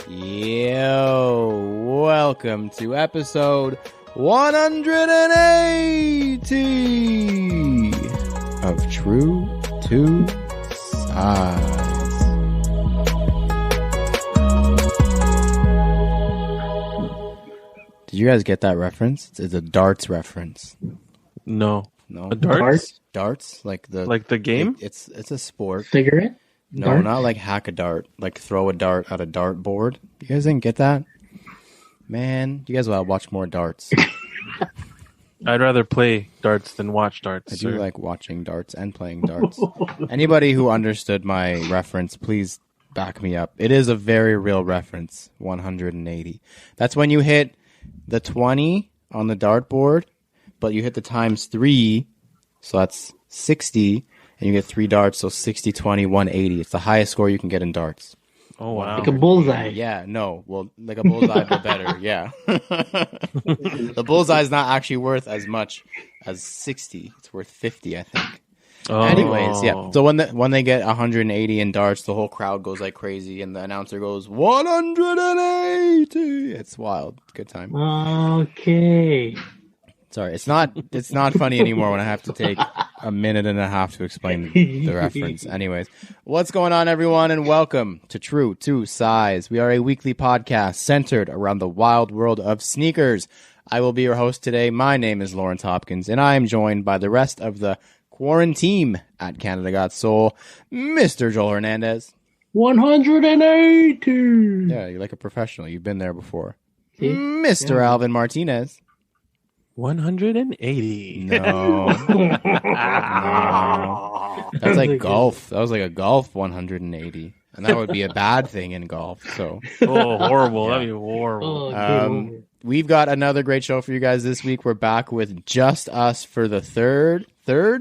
Yo, welcome to episode 180 of True to Size. Did you guys get that reference? It's a darts reference. No. No. A darts? Darts? Like the game? It's a sport. Cigarette? No, Dart? not like hack a dart. Like throw a dart at a dart board. You guys didn't get that? Man, you guys will watch more darts. I'd rather play darts than watch darts. I do like watching darts and playing darts. Anybody who understood my reference, please back me up. It is a very real reference, 180. That's when you hit the 20 on the dartboard, but you hit the times 3, so that's 60, and you get 3 darts, so 60, 20, 180. It's the highest score you can get in darts. Oh, wow. Like a bullseye. Yeah, no. Well, like a bullseye, but better. Yeah. The bullseye is not actually worth as much as 60. It's worth 50, I think. Oh. Anyways, yeah. So when they get 180 in darts, the whole crowd goes like crazy, and the announcer goes 180. It's wild. Good time. Okay. Sorry, it's not funny anymore when I have to take a minute and a half to explain the reference. Anyways, what's going on, everyone, and welcome to True to Size. We are a weekly podcast centered around the wild world of sneakers. I will be your host today. My name is Lawrence Hopkins, and I am joined by the rest of the quarantine at Canada Got Soul, Mr. Joel Hernandez. 180. Yeah, you're like a professional. You've been there before. See? Mr. Yeah. Alvin Martinez. 180. No. No. That's like golf. That was like a golf 180. And that would be a bad thing in golf. So Oh, horrible. That'd be horrible. Oh, we've got another great show for you guys this week. We're back with just us for the third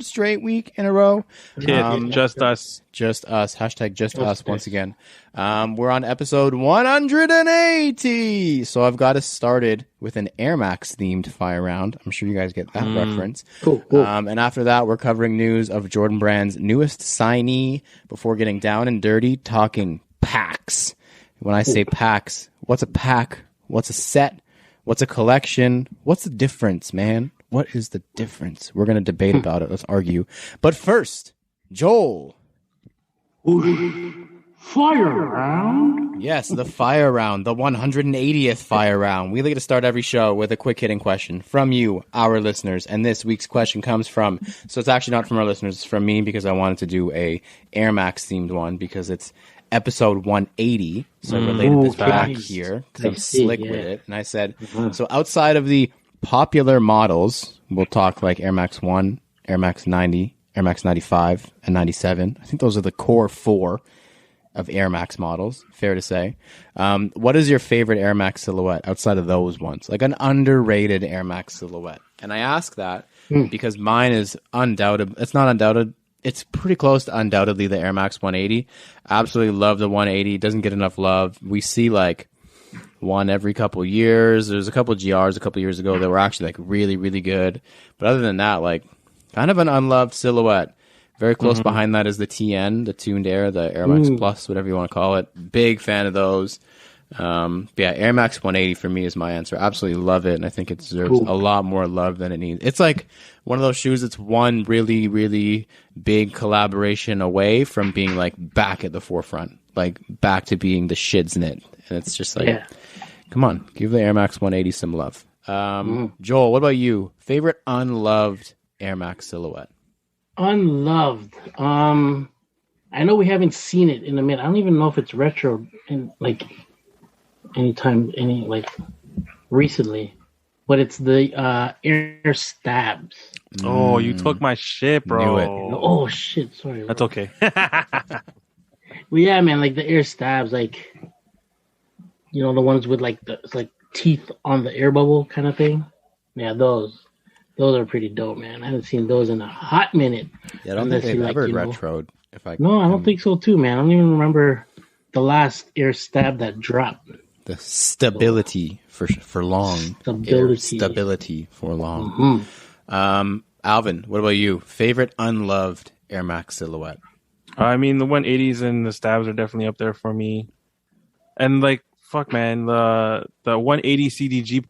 straight week in a row. Just us. Just us. Hashtag just us once again. We're on episode 180. So I've got us started with an Air Max themed fire round. I'm sure you guys get that reference. Cool. And after that, we're covering news of Jordan Brand's newest signee before getting down and dirty, talking packs. When I say packs, what's a pack? What's a set? What's a collection? What's the difference, man? What is the difference? We're going to debate about it. Let's argue. But first, Joel. Fire round. Yes, the fire round, the 180th fire round. We like to start every show with a quick hitting question from you, our listeners. And this week's question comes from, so it's actually not from our listeners, it's from me because I wanted to do a Air Max themed one because it's episode 180. So I related this back here because I'm slick with it. And I said, so outside of the popular models, we'll talk like Air Max 1, Air Max 90, Air Max 95, and 97. I think those are the core 4 of Air Max models, fair to say. What is your favorite Air Max silhouette outside of those ones? Like an underrated Air Max silhouette. And I ask that because mine is undoubted. It's not undoubted. It's pretty close to undoubtedly the Air Max 180. Absolutely love the 180. Doesn't get enough love. We see like one every couple years. There's a couple GRs a couple years ago that were actually like really, really good. But other than that, like kind of an unloved silhouette. Very close behind that is the TN, the Tuned Air, the Air Max Plus, whatever you want to call it. Big fan of those. But yeah, Air Max 180 for me is my answer. Absolutely love it, and I think it deserves a lot more love than it needs. It's like one of those shoes that's one really, really big collaboration away from being like back at the forefront, like back to being the shids in it. And it's just like, come on, give the Air Max 180 some love. Joel, what about you? Favorite unloved Air Max silhouette? Unloved. I know we haven't seen it in a minute. I don't even know if it's retro in like recently, but it's the Air Stabs. Oh, you took my shit, bro. Knew it. Oh shit, sorry. That's okay. Well, yeah, man, like the Air Stabs, like the ones with like it's like teeth on the air bubble kind of thing. Yeah, those are pretty dope, man. I haven't seen those in a hot minute. Yeah, I don't think they've ever retroed. No, I don't think so too, man. I don't even remember the last Air Stab that dropped. The stability for long. Stability for long. Alvin, what about you? Favorite unloved Air Max silhouette? I mean, the 180s and the Stabs are definitely up there for me. And like fuck, man, the 180 CDG.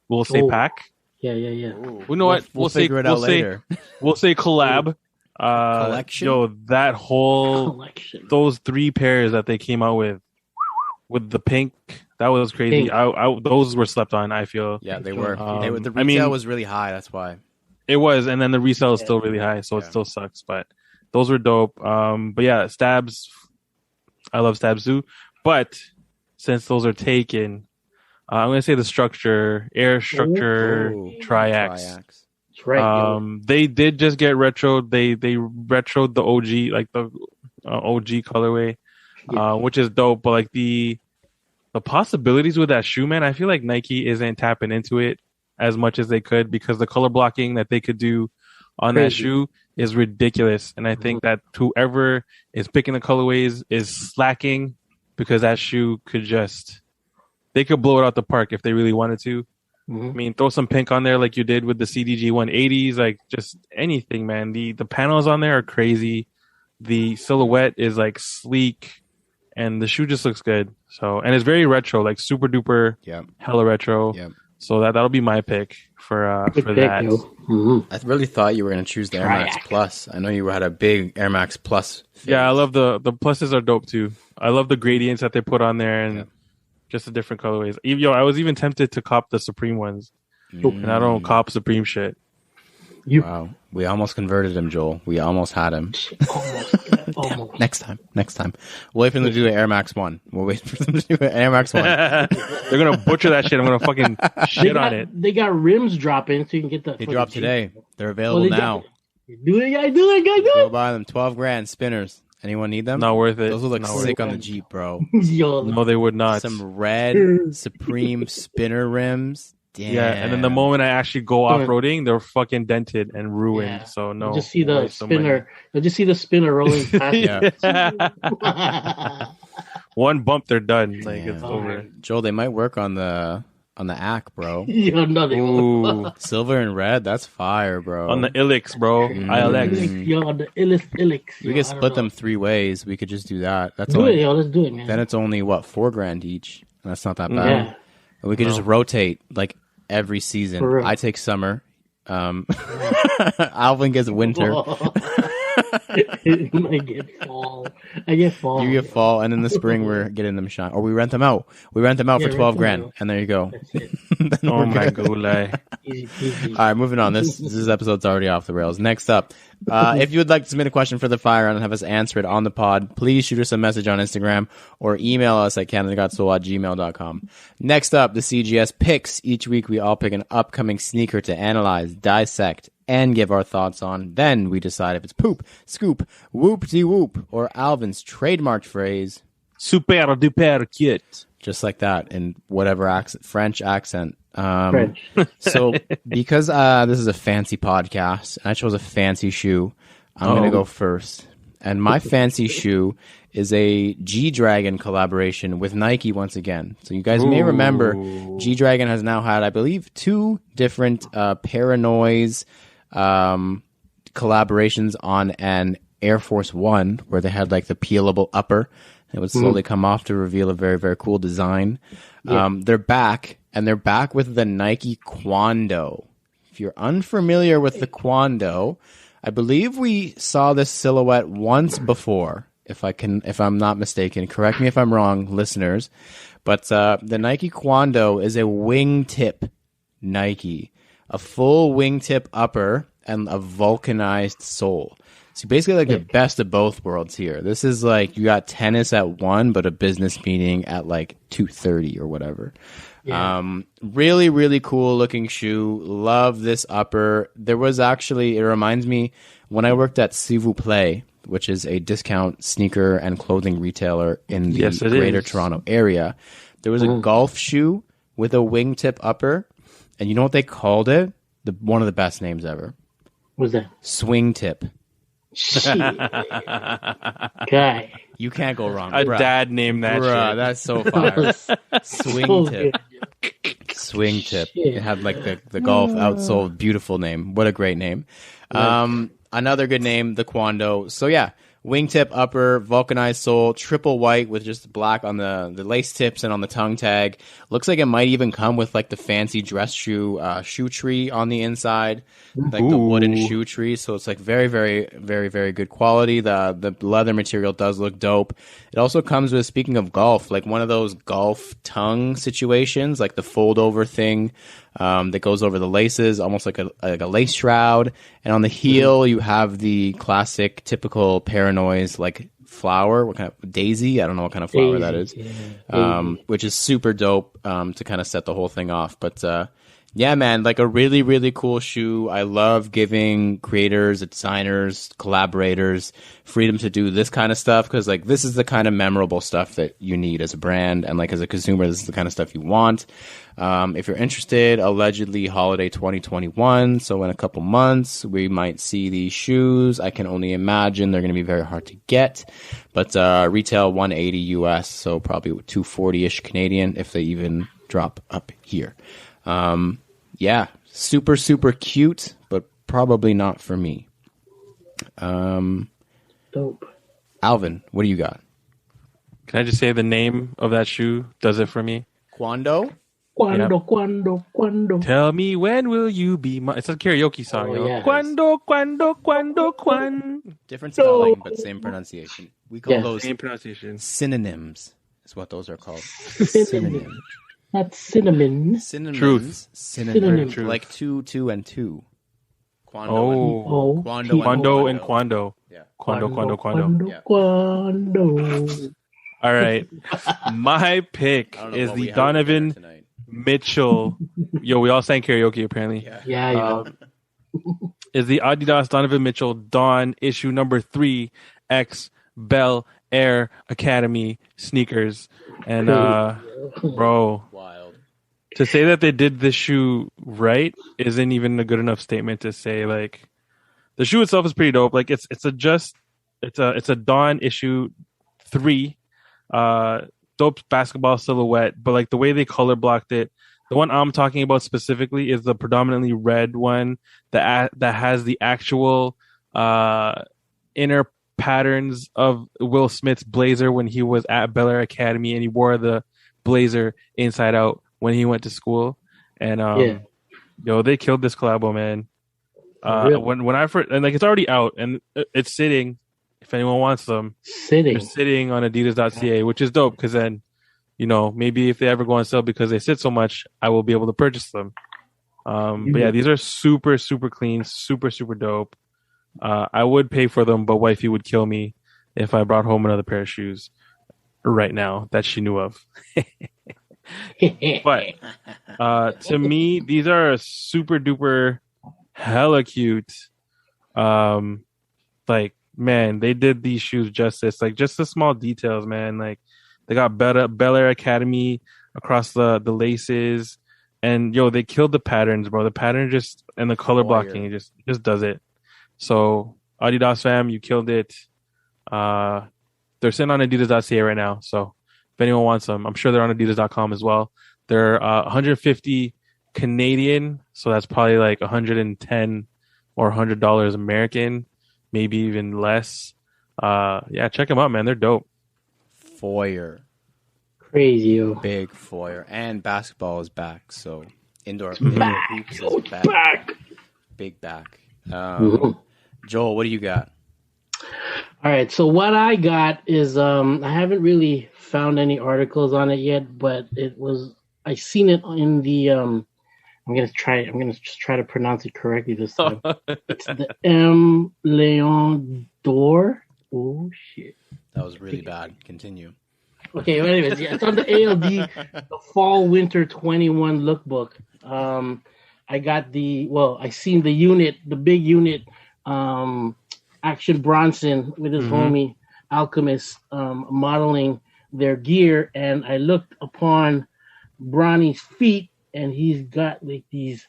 We'll say pack. Yeah. You know what? We'll figure it out later. We'll say collab. Collection. Yo, that whole Collection. those 3 pairs that they came out with the pink, that was crazy. Those were slept on. I feel. Yeah, they were. The retail I mean, was really high. That's why. It was, and then the resale is still really high, so it still sucks. But those were dope. But yeah, stabs. I love stabs too. But since those are taken, I'm gonna say the air structure triax. That's right. They did just get retro. They retroed the OG, like the OG colorway, which is dope. But like the possibilities with that shoe, man, I feel like Nike isn't tapping into it as much as they could, because the color blocking that they could do on that shoe is ridiculous. And I think that whoever is picking the colorways is slacking, because that shoe they could blow it out the park if they really wanted to. I mean, throw some pink on there like you did with the CDG 180s, like just anything, man. The panels on there are crazy. The silhouette is like sleek, and the shoe just looks good. So, and it's very retro, like super duper, hella retro. Yeah. So that'll be my pick for that. I really thought you were going to choose the Air Max Plus. I know you had a big Air Max Plus phase. Yeah, I love the pluses are dope too. I love the gradients that they put on there, and just the different colorways. I was even tempted to cop the Supreme ones, and I don't cop Supreme shit. Wow, we almost converted him, Joel. We almost had him. Almost. Next time. We'll wait for them to do an Air Max 1. We'll wait for them to do an Air Max 1. They're gonna butcher that shit. I'm gonna fucking shit on it. They got rims dropping, so you can get the. They dropped today. They're available now. Do it, guys! Do it, guys! Go buy them. $12,000 spinners. Anyone need them? Not worth it. Those will look sick on the Jeep, bro. No, they would not. Some red Supreme spinner rims. Damn. Yeah, and then the moment I actually go off-roading, they're fucking dented and ruined. Yeah. So no. You'll just see the spinner. You'll just see the spinner rolling past. One bump, they're done. Like it's over. Joel, they might work on the ACK, bro. No, they won't. Silver and red, that's fire, bro. On the Ilix, bro. ILX. Yo, on the Ilix. We could split them 3 ways. We could just do that. Let's do it, man. Then it's only $4,000 each. That's not that bad. Yeah. And we could just rotate like every season. I take summer. Alvin gets winter. I get fall. You get fall, and in the spring we're getting them shine. Or we rent them out. We rent them out for $12,000, and there you go. Oh my god! Easy. All right, moving on. This episode's already off the rails. Next up, if you would like to submit a question for the fire and have us answer it on the pod, please shoot us a message on Instagram or email us at canadagotsole@gmail.com. Next up, the CGS Picks. Each week we all pick an upcoming sneaker to analyze, dissect, and give our thoughts on. Then we decide if it's poop, scoop, whoop-de-whoop, or Alvin's trademarked phrase, super duper cute. Just like that in whatever French accent. French. So because this is a fancy podcast and I chose a fancy shoe, I'm going to go first. And my fancy shoe is a G-Dragon collaboration with Nike once again. So you guys may remember G-Dragon has now had, I believe, 2 different Paranoise collaborations on an Air Force One, where they had like the peelable upper. It would slowly come off to reveal a very, very cool design. Yeah. They're back, and they're back with the Nike Quando. If you're unfamiliar with the Quando, I believe we saw this silhouette once before, if I'm not mistaken. Correct me if I'm wrong, listeners. But the Nike Quando is a wingtip Nike, a full wingtip upper and a vulcanized sole. So basically like the best of both worlds here. This is like you got tennis at 1, but a business meeting at like 2:30 or whatever. Yeah. Really, really cool looking shoe. Love this upper. There was actually, it reminds me, when I worked at S'il vous plaît, which is a discount sneaker and clothing retailer in the Greater Toronto area, there was a golf shoe with a wingtip upper. And you know what they called it? One of the best names ever. What's that? Swing tip. Guy. You can't go wrong. Dad named that shit. That's so fire. Swing tip. Swing tip. It had like the golf outsole. Beautiful name. What a great name. Another good name, the Quando. So yeah, Wingtip upper, vulcanized sole, triple white with just black on the lace tips and on the tongue tag. Looks like it might even come with like the fancy dress shoe shoe tree on the inside, like the wooden shoe tree. So it's like very, very, very, very good quality. The leather material does look dope. It also comes with, speaking of golf, like one of those golf tongue situations, like the fold over thing that goes over the laces, almost like a lace shroud. And on the heel, you have the classic, typical Paranoise like flower. What kind of daisy? I don't know what kind of flower that is. Which is super dope to kind of set the whole thing off. But yeah, man, like a really, really cool shoe. I love giving creators, designers, collaborators freedom to do this kind of stuff because like this is the kind of memorable stuff that you need as a brand, and like as a consumer, this is the kind of stuff you want. If you're interested, allegedly holiday 2021, so in a couple months we might see these shoes. I can only imagine they're going to be very hard to get, but retail $180 US, so probably $240-ish Canadian if they even drop up here. Yeah, super, super cute, but probably not for me. Dope. Alvin, what do you got? Can I just say the name of that shoe does it for me? Quando? Quando. Tell me when will you be my... It's a karaoke song, yo. Yes. Quando. Different spelling, but same pronunciation. We call those Same pronunciation. synonyms, is what those are called. Synonym. Not cinnamon. Synonyms. Truth. Synonym. Truth. Like two, and two. Quando Oh. Quando and Quando. Yeah. Quando. Yeah. Quando. All right. My pick I don't know is what the we have Donovan tonight. Mitchell. Yo, we all sang karaoke apparently. Yeah. Is the Adidas Donovan Mitchell Dawn issue number 3 X Bel Air Academy sneakers. And bro, Wild. to say that they did this shoe right isn't even a good enough statement to say. Like, the shoe itself is pretty dope. Like it's a Dawn issue 3, dope basketball silhouette. But like the way they color blocked it, the one I'm talking about specifically is the predominantly red one that has the actual inner patterns of Will Smith's blazer when he was at Bel Air Academy, and he wore the blazer inside out when he went to school. And yo, they killed this collabo, man. Really? When I first, and like it's already out and it's sitting. If anyone wants them, they're sitting on Adidas.ca, which is dope because then, you know, maybe if they ever go on sale because they sit so much, I will be able to purchase them. But yeah, these are super, super clean, super, super dope. I would pay for them, but wifey would kill me if I brought home another pair of shoes right now that she knew of. But to me, these are super duper hella cute. Like, man, they did these shoes justice. Like, just the small details, man. Like, they got Bel Air Academy across the laces, and yo, they killed the patterns, bro. The pattern just and the color blocking just does it. So Adidas fam, you killed it. They're sitting on Adidas.ca right now. So if anyone wants them, I'm sure they're on Adidas.com as well. They're 150 Canadian, so that's probably like 110 or $100 American, maybe even less. Yeah, check them out, man. They're dope. Foyer. Crazy. Big foyer. And basketball is back, so indoor back. hoops is back. Big back. Joel, what do you got? All right, so what I got is I haven't really found any articles on it yet, but I seen it in the I'm gonna just try to pronounce it correctly this time. It's the M. Leon d'Or. Oh shit. That was really bad. Continue. Okay, well, anyways, yeah, it's on the ALD, the Fall Winter 21 lookbook. I got I seen the big unit, Action Bronson with his homie Alchemist modeling their gear, and I looked upon Bronny's feet, and he's got like these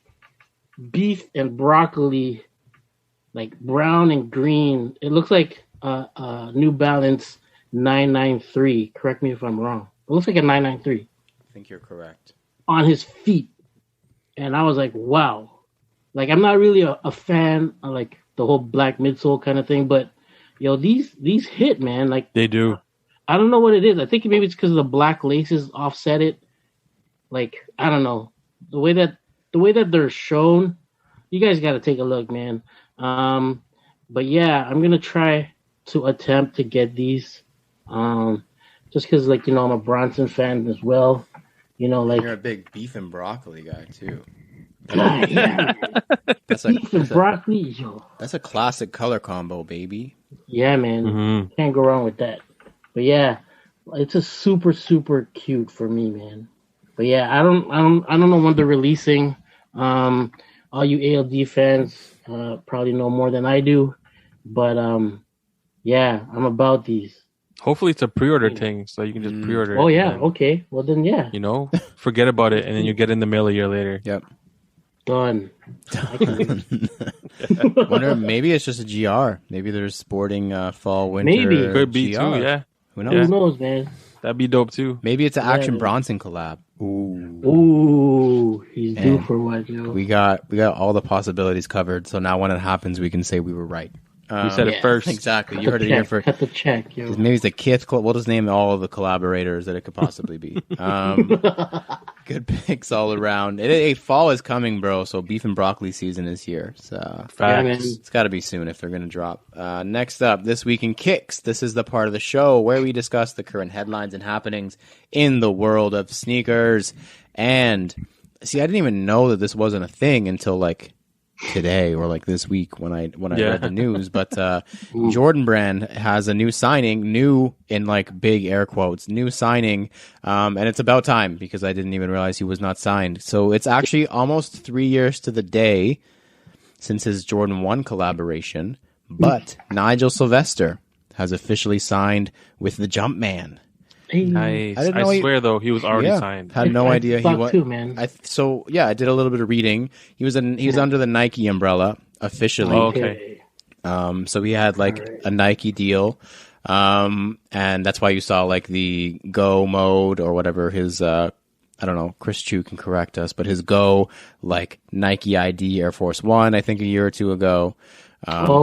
beef and broccoli, like brown and green. It looks like New Balance 993. Correct me if I'm wrong. It looks like a 993. I think you're correct. On his feet. And I was like, wow. Like, I'm not really a fan of like the whole black midsole kind of thing, but Yo, these hit, man. Like They do. I don't know what it is. I think maybe it's because the black laces offset it. Like I don't know the way that they're shown. You guys got to take a look, man. But yeah, I'm gonna try to attempt to get these. Just because, like I'm a Bronson fan as well. Like You're a big beef and broccoli guy too. yeah, That's beef and broccoli, yo. That's a classic color combo, baby. Yeah, man, Mm-hmm. can't go wrong with that. But yeah, it's a super super cute for me, man. But yeah, I don't know when they're releasing. All you ALD fans probably know more than I do, but yeah, I'm about these. Hopefully it's a pre-order thing, so you can just pre-order it. Oh yeah, okay. Well then, yeah, Forget about it, and then you get in the mail a year later. Yep. done. Wonder maybe it's just a GR. Maybe they're sporting fall winter. Maybe. Could be GR. too, yeah. Who Who knows? knows, man? That'd be dope too. Maybe it's an Action man. Bronson collab. Ooh. Ooh, he's due Man. for what, yo? We got all the possibilities covered. So now when it happens, we can say we were right. You said yeah. it first. Exactly. You heard it here first. Cut the check, yo. Maybe it's the Kith. We'll just name all of the collaborators that it could possibly be. Good picks all around. Fall is coming, bro. So beef and broccoli season is here. So Yeah, man. it's got to be soon if they're going to drop. Next up, This Week in Kicks. This is the part of the show where we discuss the current headlines and happenings in the world of sneakers. And see, I didn't even know that this wasn't a thing until like today or like this week when I read the news. But Jordan Brand has a new signing, new in like big air quotes, new signing, and it's about time because I didn't even realize he was not signed. So it's actually almost 3 years to the day since his Jordan 1 collaboration, but Nigel Sylvester has officially signed with the Jumpman. Hey, Nice. I didn't I know swear though, he was already signed. Had no idea he thought was. too, man. I did a little bit of reading. He was under the Nike umbrella officially. Oh, okay. So he had like a Nike deal, and that's why you saw like the Go mode or whatever his. I don't know. Chris Chu can correct us, but his Go like Nike ID Air Force One, I think a year or two ago.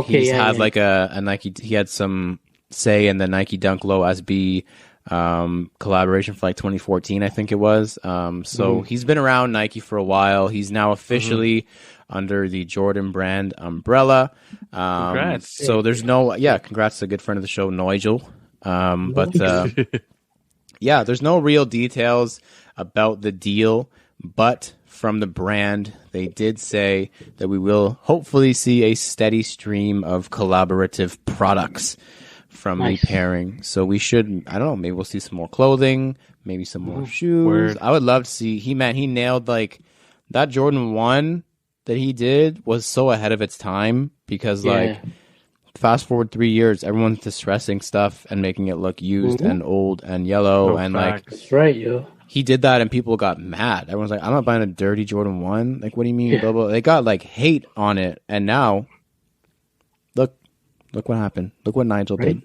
He's had like a Nike. He had some say in the Nike Dunk Low SB collaboration for like 2014, I think it was. So he's been around Nike for a while. He's now officially under the Jordan Brand umbrella. Congrats. So there's congrats to a good friend of the show, Nigel. But there's no real details about the deal, but from the brand, they did say that we will hopefully see a steady stream of collaborative products from the pairing. So we should, I don't know, maybe we'll see some more clothing, maybe some more shoes. Word. I would love to see, he nailed like that Jordan 1 that he did was so ahead of its time because like fast forward 3 years, everyone's distressing stuff and making it look used and old and yellow and like That's right, yo. he did that and people got mad. Everyone's like, I'm not buying a dirty Jordan 1. Like, what do you mean? Blah, blah. They got like hate on it. And now look what happened. Look what Nigel did.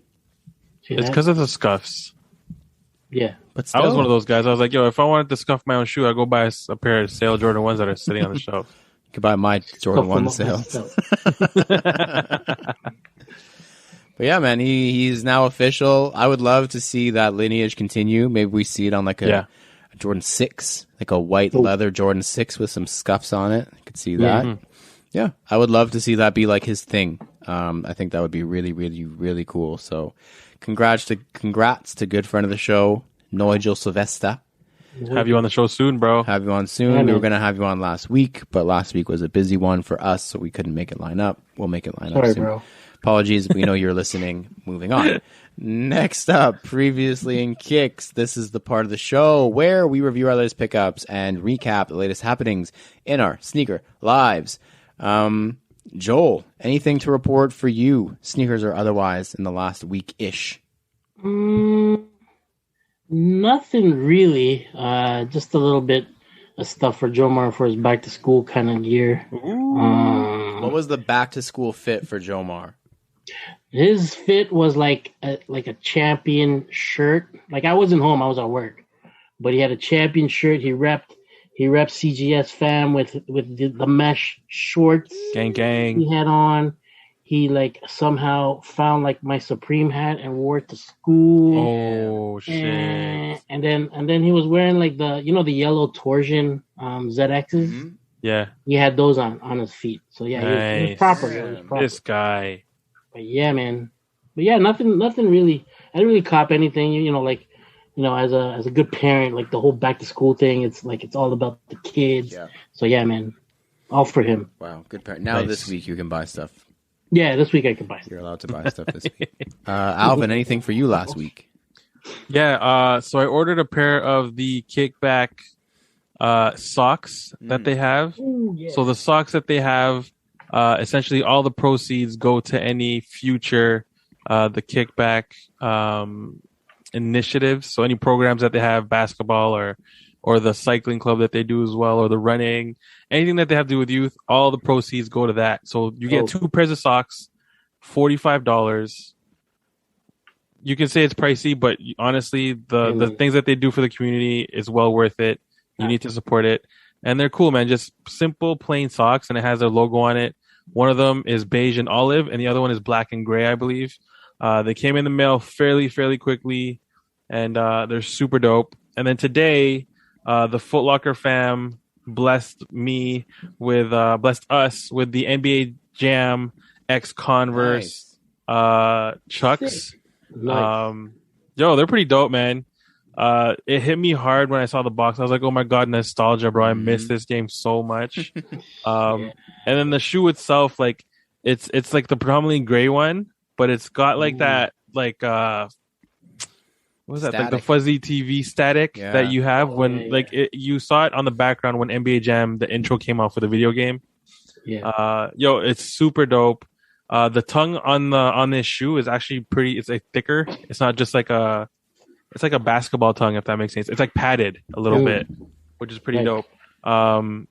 It's because of the scuffs. Yeah. But still, I was one of those guys. I was like, yo, if I wanted to scuff my own shoe, I'd go buy a pair of sale Jordan 1s that are sitting on the shelf. you could buy my Jordan 1 sale. But yeah, man, he's now official. I would love to see that lineage continue. Maybe we see it on like a Jordan 6, like a white leather Jordan 6 with some scuffs on it. I could see that. Yeah, I would love to see that be like his thing. I think that would be really, really, really cool. So congrats to good friend of the show, Nigel Sylvester. Have you on the show soon, bro. Have you on soon. Yeah, we were man. going to have you on last week, but last week was a busy one for us, so we couldn't make it line up. We'll make it line up Sorry, soon. bro. Apologies, we know you're listening. Moving on. Next up, previously in Kicks, this is the part of the show where we review our latest pickups and recap the latest happenings in our sneaker lives. Joel, anything to report for you, sneakers or otherwise, in the last week-ish? Nothing really. Just a little bit of stuff for Jomar for his back to school kind of gear. What was the back-to-school fit for Jomar? His fit was like a champion shirt. Like I wasn't home, I was at work, but he had a champion shirt. He repped CGS fam with the mesh shorts. Gang. He had on. he like somehow found like my Supreme hat and wore it to school. Oh shit! And then he was wearing like the the yellow torsion ZXs. Mm-hmm. Yeah, He had those on his feet. So yeah, he was proper. Yeah. He was proper. this guy. But yeah, man. But yeah, nothing really. I didn't really cop anything. As a good parent, like the whole back to school thing, it's like it's all about the kids. Yeah. So yeah, man, all for him. Wow, good parent. Now Nice. this week you can buy stuff. Yeah, this week I could buy. You're allowed to buy stuff this week. Alvin, anything for you last week? Yeah. So I ordered a pair of the Kickback socks that they have. Ooh, yeah. So the socks that they have, essentially all the proceeds go to any future the Kickback initiatives. So any programs that they have, basketball or the cycling club that they do as well, or the running, anything that they have to do with youth, all the proceeds go to that. So you get 2 pairs of socks, $45. You can say it's pricey, but honestly, the things that they do for the community is well worth it. You need to support it. And they're cool, man. Just simple, plain socks, and it has their logo on it. One of them is beige and olive, and the other one is black and gray, I believe. They came in the mail fairly quickly, and they're super dope. And then today, the Foot Locker fam blessed us with the NBA Jam X Converse Chucks. Nice. They're pretty dope, man. It hit me hard when I saw the box. I was like, oh my god, nostalgia, bro. I miss this game so much. And then the shoe itself, like it's like the predominantly gray one, but it's got like that like what was that? Like the fuzzy TV static that you have when you saw it on the background when NBA Jam the intro came out for the video game. Yeah. It's super dope. The tongue on this shoe is actually pretty. It's like thicker. It's not just like it's like a basketball tongue, if that makes sense. It's like padded a little bit, which is pretty dope. And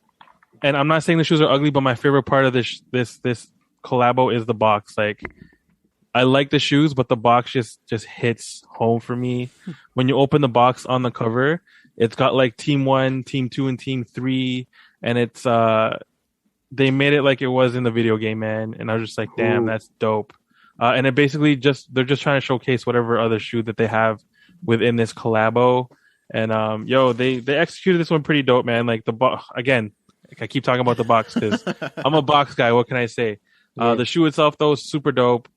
I'm not saying the shoes are ugly, but my favorite part of this collabo is the box. Like, I like the shoes, but the box just hits home for me. When you open the box on the cover, it's got like Team 1, Team 2, and Team 3, and it's they made it like it was in the video game, man. And I was just like, damn, that's dope. And it basically they're just trying to showcase whatever other shoe that they have within this collabo. And they executed this one pretty dope, man. Like again, I keep talking about the box because I'm a box guy. What can I say? The shoe itself though is super dope.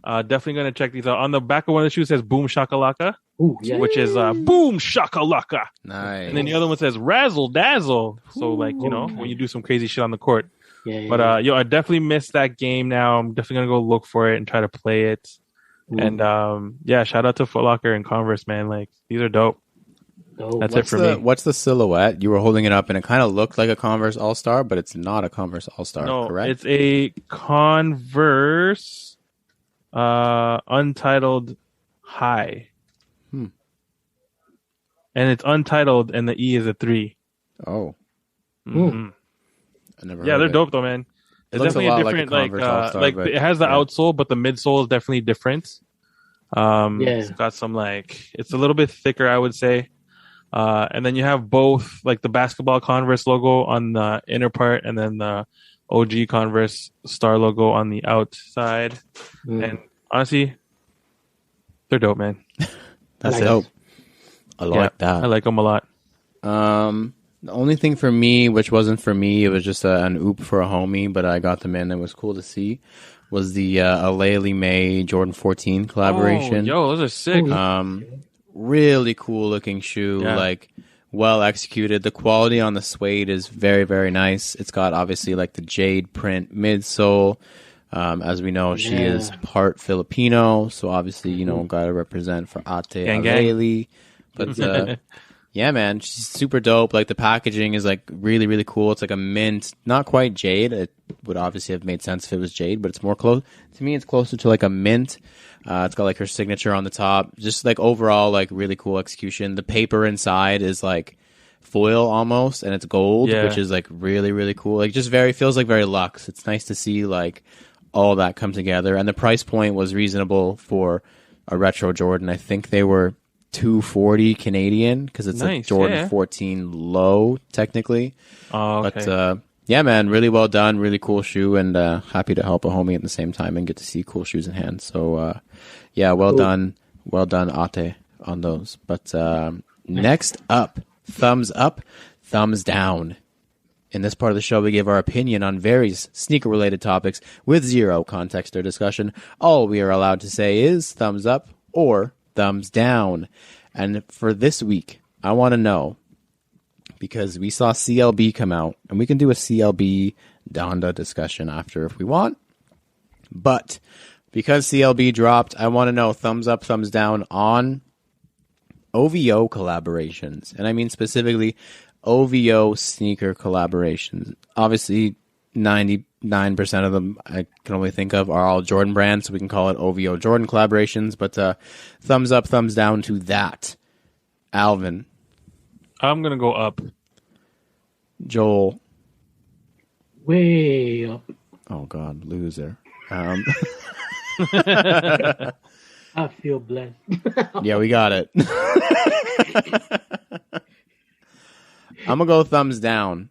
Definitely gonna check these out. On the back of one of the shoes says "Boom Shakalaka," which is "Boom Shakalaka." Nice. And then the other one says "Razzle Dazzle." So when you do some crazy shit on the court. But I definitely missed that game. Now I'm definitely gonna go look for it and try to play it. And shout out to Foot Locker and Converse, man. Like, these are dope. That's it for me. What's the silhouette? You were holding it up and it kind of looked like a Converse All-Star, but it's not a Converse All-Star, correct? It's a Converse Untitled High. And it's Untitled and the E is a 3. Oh. Mm-hmm. I never heard they're of it. dope though, man. It's definitely a different it has the outsole, but the midsole is definitely different. It's got some it's a little bit thicker, I would say. And then you have both like the basketball Converse logo on the inner part, and then the OG Converse star logo on the outside. And honestly, they're dope, man. That's dope. I like that. I like them a lot. The only thing for me, which wasn't for me, it was just an oop for a homie, but I got them in. It was cool to see. Was the Laylee May Jordan 14 collaboration? Those are sick. Really cool looking shoe, like well executed. The quality on the suede is very, very nice. It's got obviously like the jade print midsole. As we know, she is part Filipino, so obviously gotta represent for Ate Laylee. But yeah, man, she's super dope. Like the packaging is like really, really cool. It's like a mint, not quite jade. It would obviously have made sense if it was jade, but it's more close to me. It's closer to like a mint. It's got like her signature on the top. Just like overall, like really cool execution. The paper inside is like foil almost, and it's gold, which is like really, really cool. Like just feels like very luxe. It's nice to see like all that come together. And the price point was reasonable for a retro Jordan. I think they were $240 Canadian because it's a Jordan 14 low technically. Oh, okay. But Yeah, man, really well done, really cool shoe, and happy to help a homie at the same time and get to see cool shoes in hand. So, yeah, well done, Ate, on those. But next up, thumbs up, thumbs down. In this part of the show, we give our opinion on various sneaker-related topics with zero context or discussion. All we are allowed to say is thumbs up or thumbs down. And for this week, I want to know, because we saw CLB come out, and we can do a CLB Donda discussion after if we want. But because CLB dropped, I want to know thumbs up, thumbs down on OVO collaborations. And I mean specifically OVO sneaker collaborations. Obviously, 99% of them I can only think of are all Jordan brands, so we can call it OVO Jordan collaborations. But thumbs up, thumbs down to that. Alvin. I'm going to go up. Joel. Way up. Oh, God, loser. I feel blessed. Yeah, we got it. I'm going to go thumbs down.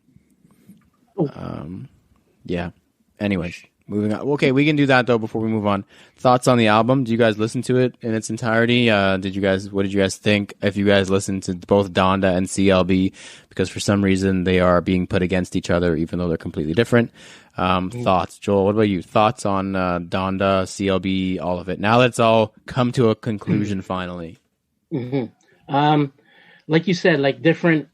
Yeah. Anyways, moving on. Okay, we can do that, though, before we move on. Thoughts on the album? Do you guys listen to it in its entirety? What did you guys think if you guys listened to both Donda and CLB? Because for some reason, they are being put against each other, even though they're completely different. Thoughts? Joel, what about you? Thoughts on Donda, CLB, all of it? Now let's all come to a conclusion finally. Mm-hmm. Like you said, like different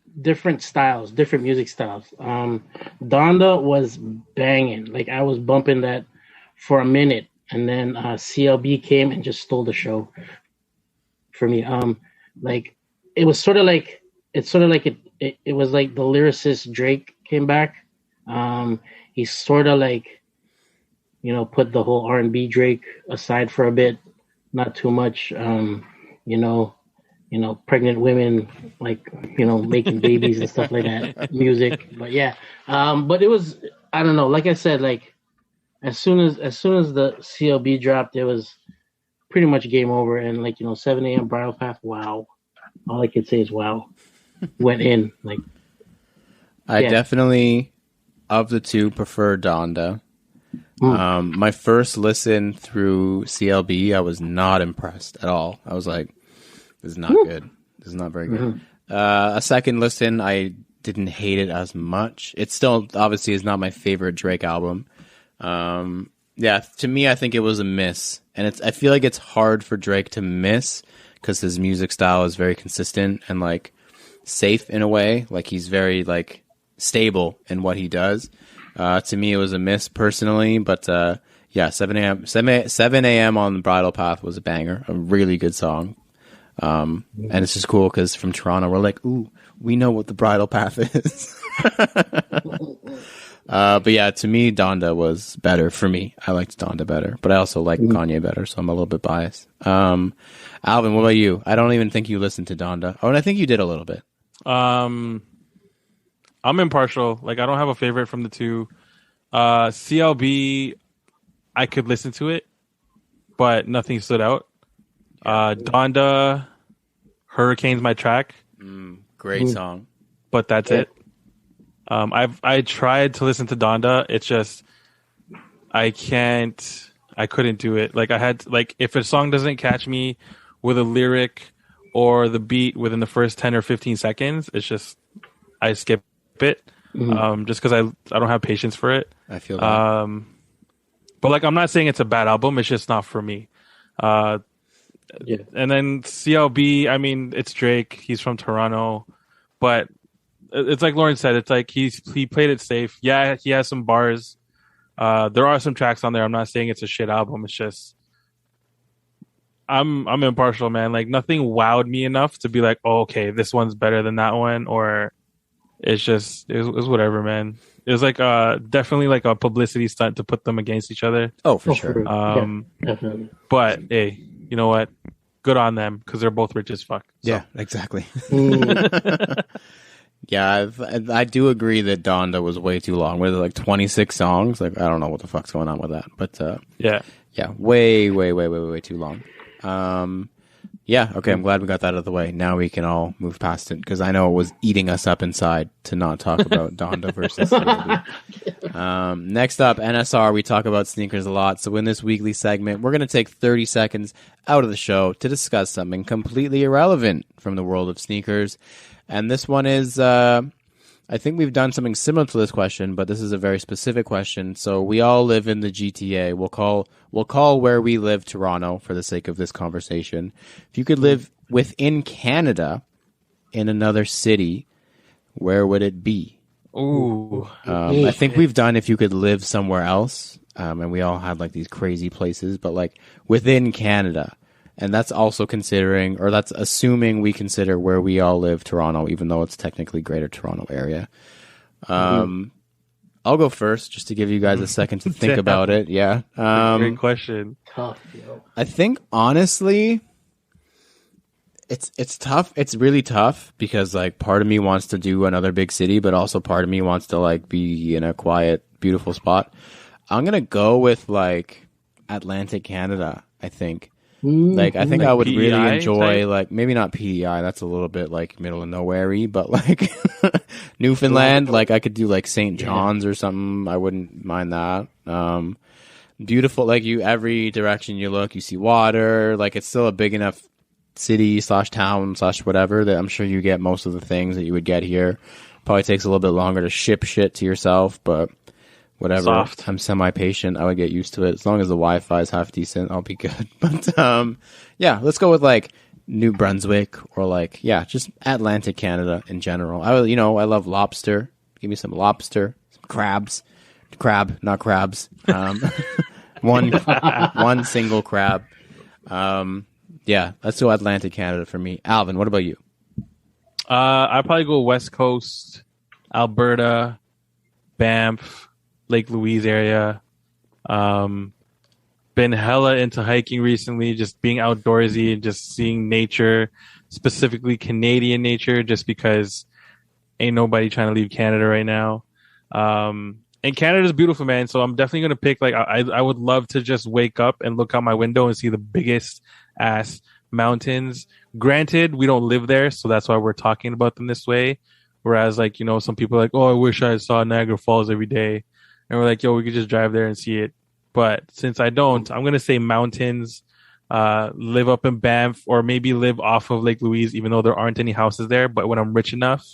styles, different music styles. Donda was banging. Like I was bumping that for a minute, and then CLB came and just stole the show for me. Like it was sort of like it was like the lyricist Drake came back. He sort of like, put the whole R&B Drake aside for a bit, not too much. Pregnant women, like, making babies and stuff like that, music. But yeah, but it was, I don't know. Like I said, like as soon as the CLB dropped, it was pretty much game over. And like, 7 a.m. Bridal Path, wow. All I could say is wow. Went in like. I definitely, of the two, prefer Donda. My first listen through CLB, I was not impressed at all. I was like, this is not good. This is not very good. Mm-hmm. A second listen, I didn't hate it as much. It still obviously is not my favorite Drake album. Yeah, to me, I think it was a miss. And I feel like it's hard for Drake to miss because his music style is very consistent and like safe in a way. Like he's very like stable in what he does. To me, it was a miss personally, but yeah, 7 a.m. on the Bridal Path was a banger, a really good song. And it's just cool because from Toronto, we're like, ooh, we know what the Bridal Path is. But yeah, to me, Donda was better for me. I liked Donda better, but I also like Kanye better, so I'm a little bit biased. Alvin, what about you? I don't even think you listened to Donda. Oh, and I think you did a little bit. I'm impartial. Like, I don't have a favorite from the two. CLB, I could listen to it, but nothing stood out. Donda, Hurricane's my track. Great song. But that's it. I tried to listen to Donda. It's just, I couldn't do it. Like I had, like, if a song doesn't catch me with a lyric or the beat within the first 10 or 15 seconds, it's just, I skip it. Just because I don't have patience for it. I feel that. But like, I'm not saying it's a bad album. It's just not for me. Yeah. And then CLB, I mean, it's Drake. He's from Toronto, but it's like Lauren said. It's like he played it safe. Yeah, he has some bars. There are some tracks on there. I'm not saying it's a shit album. It's just I'm impartial, man. Like nothing wowed me enough to be like, oh, okay, this one's better than that one, or it's just it was whatever, man. It was like definitely like a publicity stunt to put them against each other. Oh, for sure. Yeah, definitely. But hey, you know what? Good on them because they're both rich as fuck. So. Yeah, exactly. Yeah, I do agree that Donda was way too long. Was it like 26 songs? Like I don't know what the fuck's going on with that, but yeah, way too long. Yeah, Yeah, okay, I'm glad we got that out of the way. Now we can all move past it, because I know it was eating us up inside to not talk about Donda versus Laylee. Next up, NSR, we talk about sneakers a lot. So in this weekly segment, we're going to take 30 seconds out of the show to discuss something completely irrelevant from the world of sneakers. And this one is, I think we've done something similar to this question, but this is a very specific question. So we all live in the GTA. We'll call where we live Toronto for the sake of this conversation. If you could live within Canada in another city, where would it be? Ooh. I think we've done if you could live somewhere else, and we all had like these crazy places, but like within Canada. And that's also considering, or that's assuming we consider where we all live, Toronto, even though it's technically Greater Toronto Area. I'll go first, just to give you guys a second to think about it. Yeah. Great question. Tough, yo. I think, honestly, it's tough. It's really tough because, like, part of me wants to do another big city, but also part of me wants to, like, be in a quiet, beautiful spot. I'm going to go with, like, Atlantic Canada, I think. Like, I think Like I would PEI really enjoy, type? like, maybe not PEI, that's a little bit, like, middle of nowhere-y, but, like, Newfoundland, like, I could do, like, St. John's or something. I wouldn't mind that. Beautiful, like, every direction you look, you see water. Like, it's still a big enough city / town / whatever that I'm sure you get most of the things that you would get here. Probably takes a little bit longer to ship shit to yourself, but whatever. Soft. I'm semi-patient. I would get used to it. As long as the Wi-Fi is half decent, I'll be good. But yeah, let's go with like New Brunswick or like, yeah, just Atlantic Canada in general. I love lobster. Give me some lobster, some crabs. Crab, not crabs. One single crab. Yeah, let's go Atlantic Canada for me. Alvin, what about you? I'd probably go West Coast, Alberta, Banff, Lake Louise area. Been hella into hiking recently, just being outdoorsy and just seeing nature, specifically Canadian nature, just because ain't nobody trying to leave Canada right now. And Canada's beautiful, man. So I'm definitely gonna pick like I would love to just wake up and look out my window and see the biggest ass mountains. Granted, we don't live there, so that's why we're talking about them this way. Whereas, like, you know, some people are like, oh, I wish I saw Niagara Falls every day. And we're like, yo, we could just drive there and see it. But since I don't, I'm going to say mountains, live up in Banff, or maybe live off of Lake Louise, even though there aren't any houses there. But when I'm rich enough,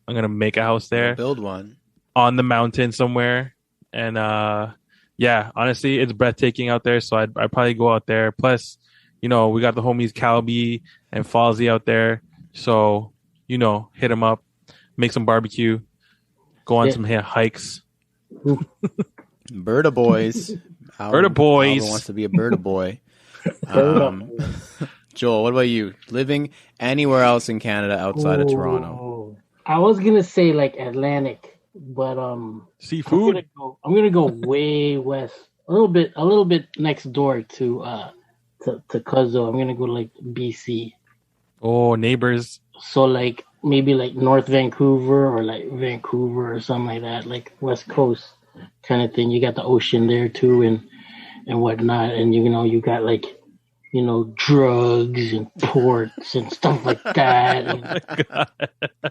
I'm going to make a house there. Build one. On the mountain somewhere. And yeah, honestly, it's breathtaking out there. So I'd probably go out there. Plus, you know, we got the homies Calby and Falsey out there. So, you know, hit them up, make some barbecue, go on some hikes. Birda boys. Birda boys. Alvin wants to be a Birda boy. Joel, what about you? Living anywhere else in Canada outside of Toronto? I was gonna say like Atlantic, but seafood. I'm gonna go way west, a little bit next door to Cuzzo. I'm gonna go to like BC. Oh, neighbors. So like maybe like North Vancouver or like Vancouver or something like that, like West Coast kind of thing. You got the ocean there too, and whatnot, and you know you got like, you know, drugs and ports and stuff like that, and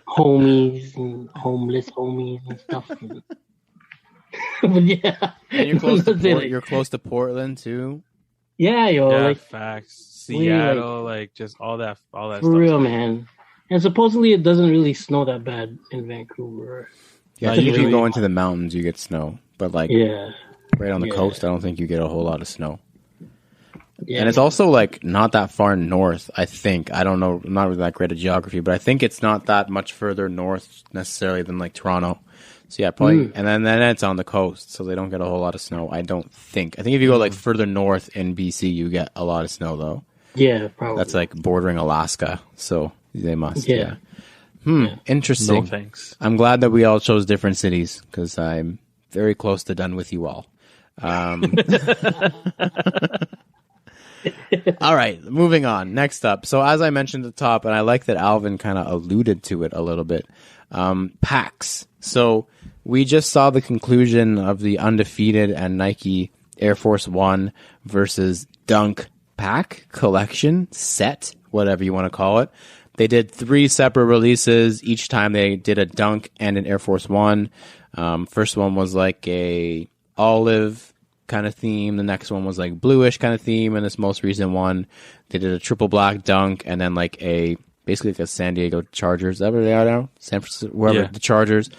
homies and homeless homies and stuff. But yeah, and you're close to Portland too. Yeah, yo, yeah, like facts. Seattle, like just all that for stuff. real, man. And supposedly it doesn't really snow that bad in Vancouver. Yeah, usually you go into the mountains, you get snow, but like right on the coast, I don't think you get a whole lot of snow. Yeah. And it's also like not that far north, I think. I don't know, I'm not really that great at geography, but I think it's not that much further north necessarily than like Toronto. So yeah, probably. And then it's on the coast, so they don't get a whole lot of snow, I don't think. I think if you go like further north in BC, you get a lot of snow though. Yeah, probably. That's like bordering Alaska, so they must. Yeah. Interesting. No thanks. I'm glad that we all chose different cities because I'm very close to done with you all. All right, moving on. Next up. So as I mentioned at the top, and I like that Alvin kind of alluded to it a little bit, packs. So we just saw the conclusion of the Undefeated and Nike Air Force One versus Dunk pack collection set whatever you want to call it. They did 3 separate releases. Each time they did a Dunk and an Air Force One. First one was like a olive kind of theme. The next one was like bluish kind of theme. And this most recent one, they did a triple black Dunk and then like basically like a San Diego Chargers. Is that where they are now? San Francisco, wherever, the Chargers.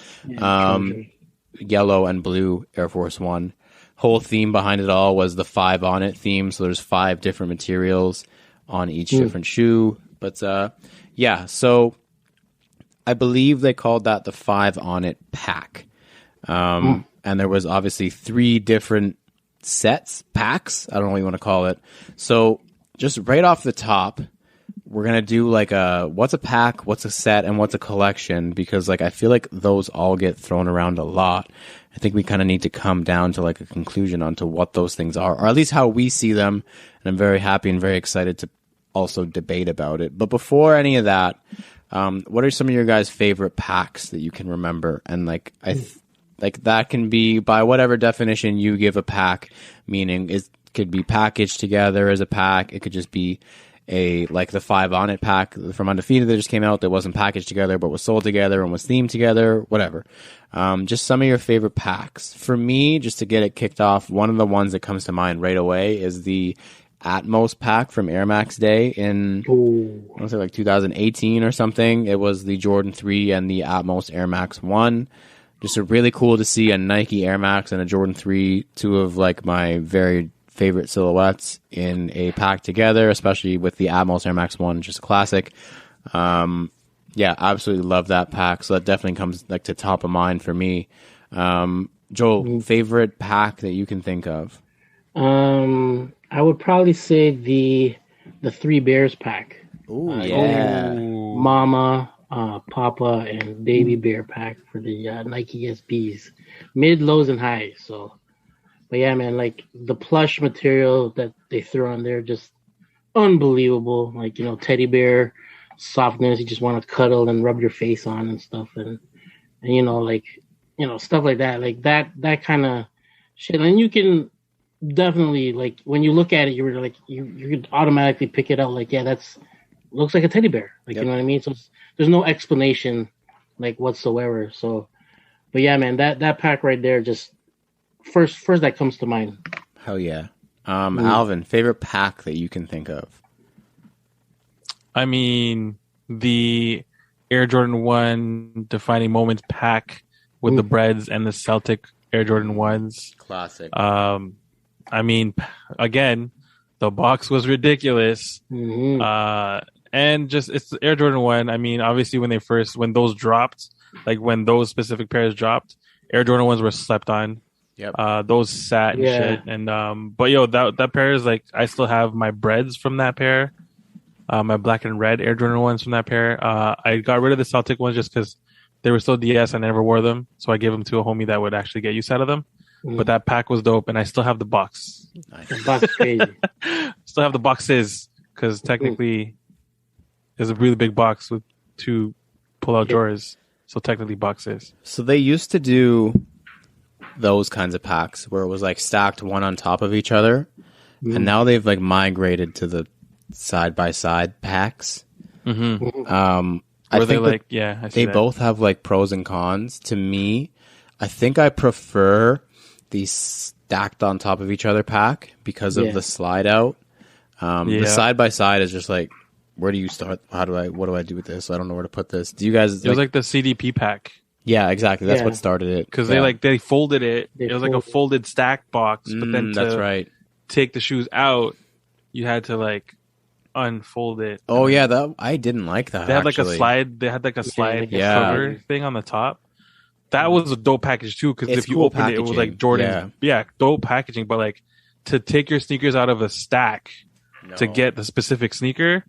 Yellow and blue Air Force One. Whole theme behind it all was the 5 on it theme. So there's 5 different materials on each different shoe. But yeah, so I believe they called that the 5 on it pack. And there was obviously 3 different packs. I don't know what you want to call it. So just right off the top, we're going to do like what's a pack, what's a set, and what's a collection, because like I feel like those all get thrown around a lot. I think we kind of need to come down to like a conclusion onto what those things are, or at least how we see them. And I'm very happy and very excited to also debate about it. But before any of that, what are some of your guys' favorite packs that you can remember? And like like that can be by whatever definition you give a pack, meaning it could be packaged together as a pack. It could just be like the 5 on it pack from Undefeated that just came out that wasn't packaged together but was sold together and was themed together, whatever. Just some of your favorite packs. For me, just to get it kicked off, one of the ones that comes to mind right away is the Atmos pack from Air Max Day in I want to say like 2018 or something. It was the Jordan 3 and the Atmos Air Max 1. Just really cool to see a Nike Air Max and a Jordan 3, 2 of like my very favorite silhouettes in a pack together, especially with the Atmos Air Max 1, just a classic. Yeah, absolutely love that pack. So that definitely comes like to top of mind for me. Joel, favorite pack that you can think of? I would probably say the 3 Bears pack. Ooh, yeah. Mama, Papa, and Baby Bear pack for the Nike SBs. Mid, lows, and highs. So, but yeah, man, like the plush material that they throw on there, just unbelievable. Like, you know, teddy bear softness. You just want to cuddle and rub your face on and stuff. And you know, like, you know, stuff like that. Like that kind of shit. And you can definitely, like, when you look at it, you're like, you could automatically pick it out. Like, yeah, looks like a teddy bear. Like, you know what I mean? So there's no explanation, like, whatsoever. So, but yeah, man, that pack right there, just first that comes to mind. Hell yeah. Alvin, favorite pack that you can think of? I mean, the Air Jordan 1 Defining Moments pack with the Breads and the Celtic Air Jordan 1s. Classic. I mean, again, the box was ridiculous. And just, it's the Air Jordan 1. I mean, obviously when those dropped, like when those specific pairs dropped, Air Jordan 1s were slept on. Yep. Those sat and shit. And, but yo, that pair is like, I still have my Breads from that pair. My black and red Air Jordan 1s from that pair. I got rid of the Celtic ones just because they were still DS. I never wore them. So I gave them to a homie that would actually get use out of them. But that pack was dope, and I still have the box. Nice. The box is crazy. Still have the boxes, because technically it's a really big box with 2 pull-out drawers. So technically boxes. So they used to do those kinds of packs where it was like stacked one on top of each other, and now they've like migrated to the side-by-side packs. I think they both have like pros and cons. To me, I think I prefer the stacked on top of each other pack because of the slide out. The side by side is just like, where do you start? What do I do with this? I don't know where to put this. Do you guys? It was like the CDP pack. Yeah, exactly. That's what started it. Because they folded it. It was like a folded stack box, but then to take the shoes out, you had to like unfold it. Oh yeah, that I didn't like that. They had like a slide. They had like a slide cover thing on the top. That was a dope package too, because if you opened it, it was like Jordan. Yeah, dope packaging. But like to take your sneakers out of a stack to get the specific sneaker,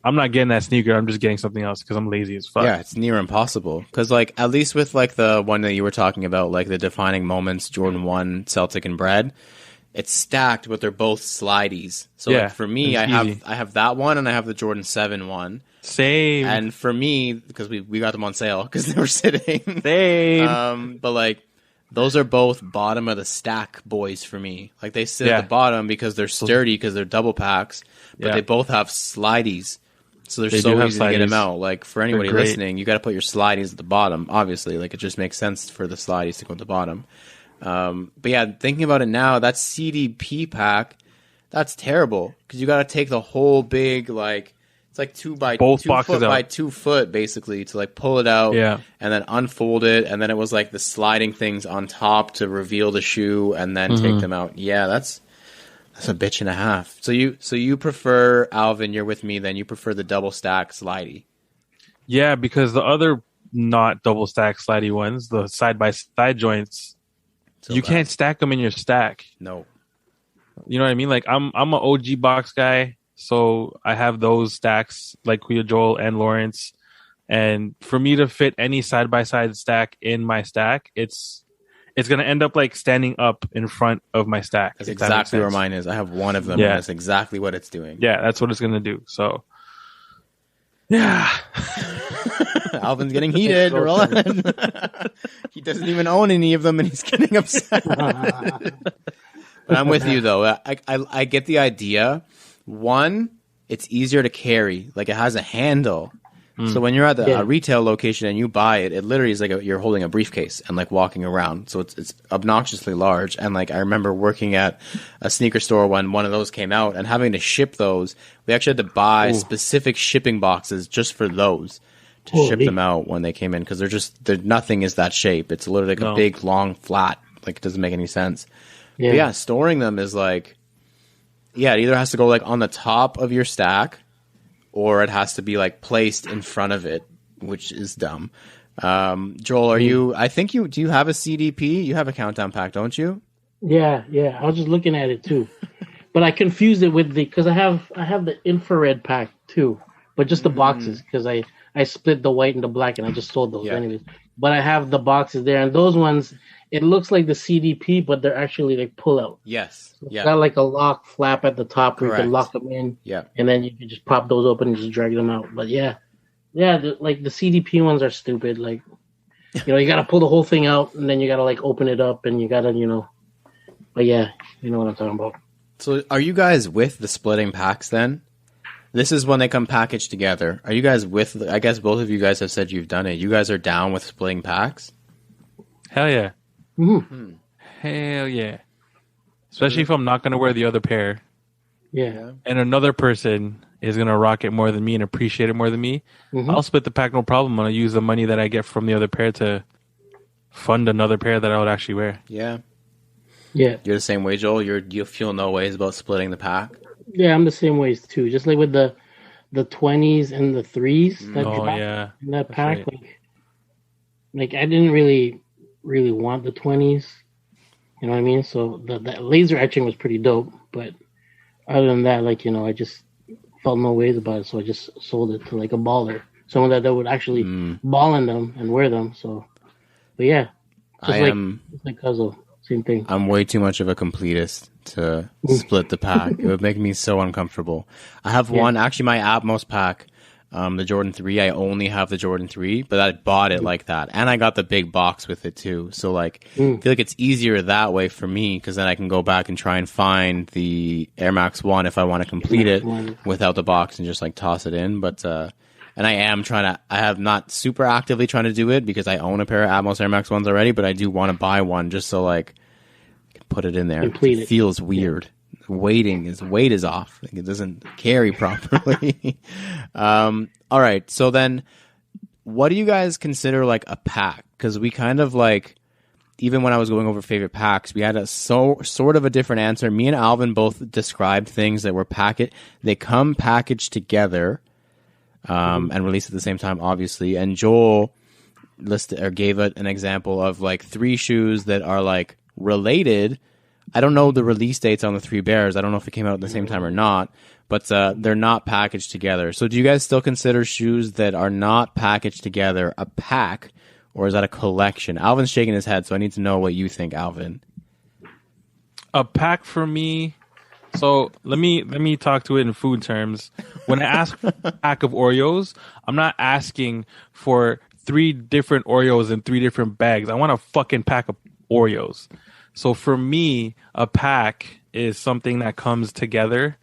I'm not getting that sneaker. I'm just getting something else because I'm lazy as fuck. Yeah, it's near impossible. Because like at least with like the one that you were talking about, like the Defining Moments Jordan 1 Celtic and Bread, it's stacked, but they're both slideys. So like for me, I have that one and I have the Jordan 7 one. Same. And for me, because we got them on sale because they were sitting. Same. But like those are both bottom of the stack boys for me. Like they sit at the bottom because they're sturdy because they're double packs, but they both have slideys. So they're so easy to get them out. Like for anybody listening, you got to put your slideys at the bottom. Obviously, like it just makes sense for the slideys to go at the bottom. But yeah, thinking about it now, that CDP pack, that's terrible because you got to take the whole big like it's like 2 by 2 foot by 2 foot basically to like pull it out and then unfold it, and then it was like the sliding things on top to reveal the shoe and then take them out. Yeah, that's a bitch and a half. So you prefer, Alvin, you're with me then, you prefer the double stack slidey. Yeah, because the other not double stack slidey ones, the side by side joints, you can't stack them in your stack. No. You know what I mean? Like I'm an OG box guy, so I have those stacks like Kuya Joel and Lawrence. And for me to fit any side by side stack in my stack, it's going to end up like standing up in front of my stack. That's exactly where mine is. I have one of them, and that's exactly what it's doing. Yeah, that's what it's going to do. So, yeah. Alvin's getting heated. He doesn't even own any of them, and he's getting upset. But I'm with you, though. I get the idea. One, it's easier to carry. Like, it has a handle. So when you're at a retail location and you buy it, it literally is like you're holding a briefcase and like walking around. So it's obnoxiously large. And like I remember working at a sneaker store when one of those came out and having to ship those. We actually had to buy specific shipping boxes just for those to ship them out when they came in, because nothing is that shape. It's literally like a big long flat. Like it doesn't make any sense. Yeah. But yeah, storing them is like, it either has to go like on the top of your stack, or it has to be like placed in front of it, which is dumb. Joel, do you have a CDP? You have a countdown pack, don't you? Yeah. I was just looking at it too, but I confused it with because I have the infrared pack too, but just the boxes, because I split the white and the black and I just sold those anyways. But I have the boxes there, and those ones, it looks like the CDP, but they're actually like pull out. Yes. So it's got like a lock flap at the top where you can lock them in. Yeah. And then you can just pop those open and just drag them out. But like the CDP ones are stupid. Like, you got to pull the whole thing out, and then you got to like open it up, and you got to, but yeah, you know what I'm talking about. So are you guys with the splitting packs then? This is when they come packaged together. Are you guys with, I guess both of you guys have said you've done it. You guys are down with splitting packs? Hell yeah. Mm-hmm. Hell yeah. Especially if I'm not going to wear the other pair. Yeah. And another person is going to rock it more than me and appreciate it more than me. Mm-hmm. I'll split the pack, no problem. I'll use the money that I get from the other pair to fund another pair that I would actually wear. Yeah. Yeah. You're the same way, Joel? You feel no ways about splitting the pack? Yeah, I'm the same ways too. Just like with the 20s and the 3s in that pack. Right. Like I didn't really want the 20s. You know what I mean? So the laser etching was pretty dope, but other than that, like, I just felt no ways about it, so I just sold it to like a baller, someone that would actually ball in them and wear them. So, but yeah, just like Cuzzo, same thing. I'm way too much of a completist to split the pack. It would make me so uncomfortable. I have one, actually my Atmos pack, the Jordan 3. I only have the Jordan 3, but I bought it like that. And I got the big box with it too. So like, I feel like it's easier that way for me, because then I can go back and try and find the Air Max 1 if I want to complete it without the box and just like toss it in. But, and I have not super actively trying to do it because I own a pair of Atmos Air Max 1s already, but I do want to buy one just so like, I can put it in there. It feels weird. Weight is off. Like it doesn't carry properly. All right. So then what do you guys consider like a pack? Because we kind of like, even when I was going over favorite packs, we had a sort of a different answer. Me and Alvin both described things that were they come packaged together and released at the same time, obviously. And Joel gave an example of like 3 shoes that are like related. I don't know the release dates on the 3 Bears. I don't know if it came out at the same time or not, but they're not packaged together. So do you guys still consider shoes that are not packaged together a pack, or is that a collection? Alvin's shaking his head, so I need to know what you think, Alvin. A pack for me. So let me talk to it in food terms. When I ask for a pack of Oreos, I'm not asking for 3 different Oreos in 3 different bags. I want a fucking pack of Oreos. So for me, a pack is something that comes together.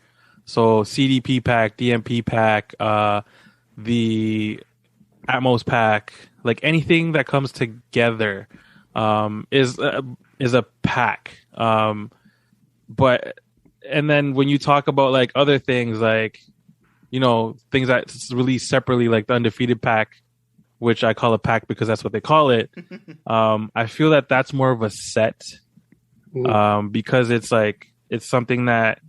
So CDP pack, DMP pack, the Atmos pack, like anything that comes together is a pack. But and then when you talk about like other things, like things that's released separately, like the Undefeated pack, which I call a pack because that's what they call it. I feel that that's more of a set because it's something that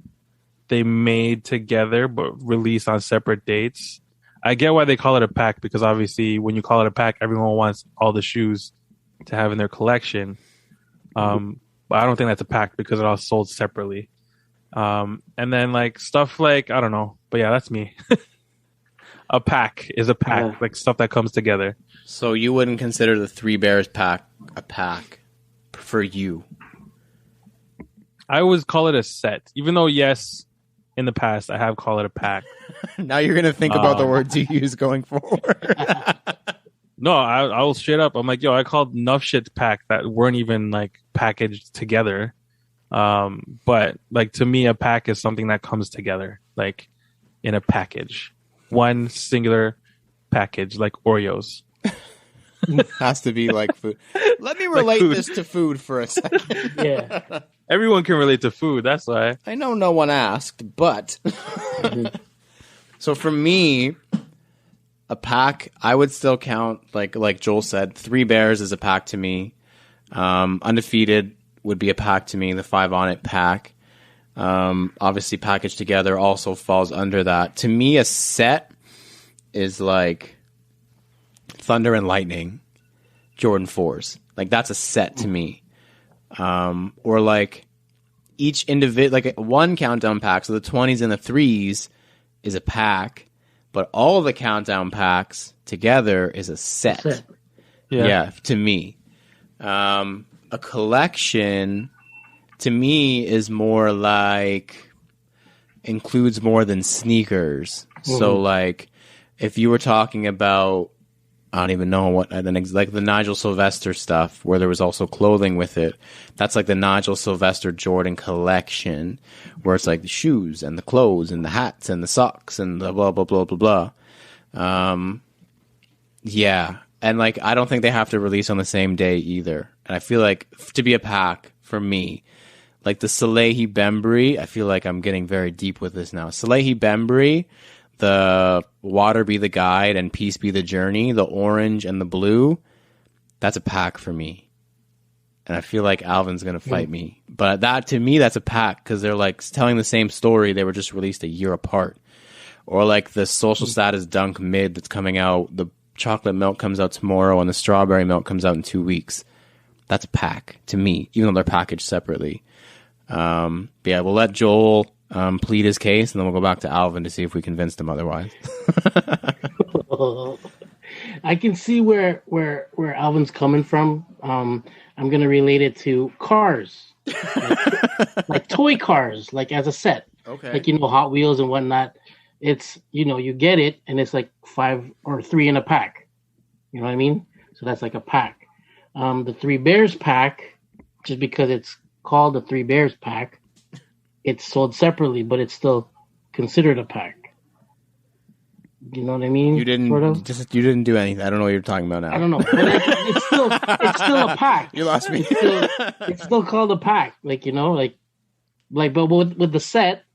they made together but released on separate dates. I get why they call it a pack because obviously when you call it a pack, everyone wants all the shoes to have in their collection. But I don't think that's a pack because it all sold separately. And then like stuff like, I don't know, but yeah, that's me. A pack is a pack, like stuff that comes together. So you wouldn't consider the Three Bears pack a pack for you? I always call it a set, even though yes, in the past I have called it a pack. Now you're gonna think about the words you use going forward. No, I will straight up. I'm like, yo, I called enough shit pack that weren't even like packaged together. But like to me, a pack is something that comes together, like in a package, one singular package, like Oreos. Has to be like food. Let me relate this to food for a second. Yeah. Everyone can relate to food. That's why. I know no one asked, but so for me, a pack, I would still count like Joel said, Three Bears is a pack to me. Undefeated would be a pack to me. The 5 on It pack, obviously packaged together, also falls under that. To me, a set is like Thunder and Lightning, Jordan 4s. Like that's a set to me. Or like each individual, like one countdown pack, so the 20s and the 3s is a pack, but all of the countdown packs together is a set. Yeah, to me. A collection, to me, is more like includes more than sneakers. Mm-hmm. So like if you were talking about, I don't even know what, like the Nigel Sylvester stuff, where there was also clothing with it. That's like the Nigel Sylvester Jordan collection, where it's like the shoes and the clothes and the hats and the socks and the blah, blah, blah, blah, blah. Yeah. And like, I don't think they have to release on the same day either. And I feel like to be a pack for me, like the Salehi Bembry, I feel like I'm getting very deep with this now. Salehi Bembry, the Water Be the Guide and Peace Be the Journey, the orange and the blue, that's a pack for me. And I feel like Alvin's going to fight me. But that, to me, that's a pack because they're like telling the same story. They were just released a year apart. Or like the Social Status Dunk Mid that's coming out. The chocolate milk comes out tomorrow and the strawberry milk comes out in 2 weeks. That's a pack to me, even though they're packaged separately. But yeah, we'll let Joel plead his case, and then we'll go back to Alvin to see if we convinced him otherwise. I can see where Alvin's coming from. I'm gonna relate it to cars, like toy cars, like as a set. Okay. Like Hot Wheels and whatnot. It's you get it, and it's like 5 or 3 in a pack. You know what I mean? So that's like a pack. The Three Bears pack, just because it's called the Three Bears pack, it's sold separately, but it's still considered a pack. You know what I mean? You didn't you didn't do anything. I don't know what you're talking about now. I don't know, but it's still a pack. You lost me. It's still called a pack, but with the set,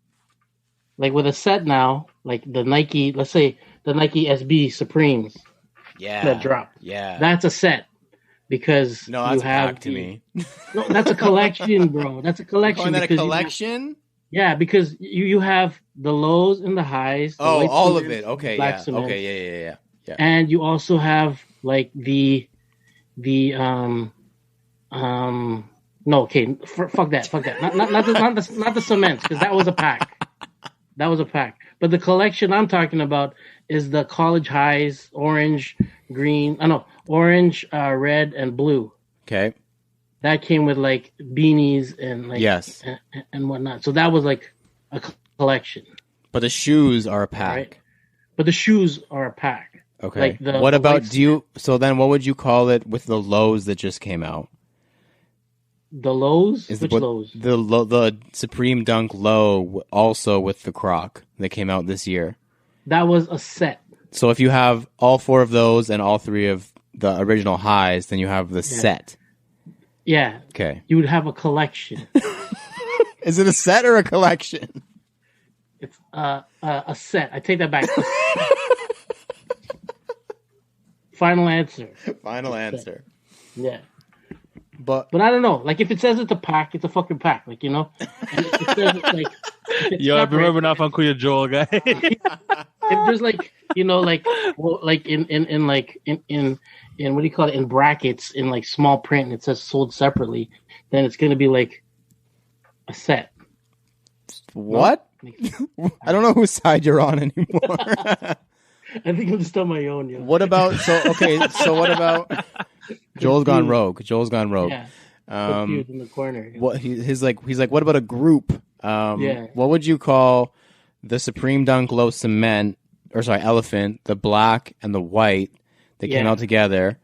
like with a set now, like the Nike, let's say the Nike SB Supremes, that drop, that's a set. Because no, that's a pack to me. No, that's a collection, bro. That's a collection. Oh, that a collection? Yeah, because you have the lows and the highs. Oh, all of it. Okay, yeah. Cement, okay, yeah. And you also have like the no, okay, fuck that. Not the cements, because that was a pack. That was a pack. But the collection I'm talking about is the college highs, orange, green. Orange, red, and blue. Okay. That came with like beanies and like and whatnot. So that was like a collection. But the shoes are a pack. Right? But the shoes are a pack. Okay. Like what about so then what would you call it with the lows that just came out? The lows? Is Which what- lows? The Supreme Dunk Low, also with the Croc that came out this year. That was a set. So if you have all 4 of those and all 3 of the original highs, then you have the set. Yeah. Okay. You would have a collection. Is it a set or a collection? It's a set. I take that back. Final answer. Final answer. Yeah. But But I don't know. Like, if it says it's a pack, it's a fucking pack. Like, you know? And it says it's like... if it's Yo, I've been separate, rubbing off Uncle your Joel, guy. if there's like, you know, like, well, like in what do you call it? In brackets, in like small print, and it says sold separately, then it's going to be like a set. what? I don't know whose side you're on anymore. I think I'm just on my own, yo. What about so what about Joel's gone rogue? Joel's gone rogue. Yeah. Um, Confused in the corner. what he's like what about a group? Yeah. What would you call the Supreme Dunk Low Cement, or sorry, Elephant, the black and the white that came Yeah. out together,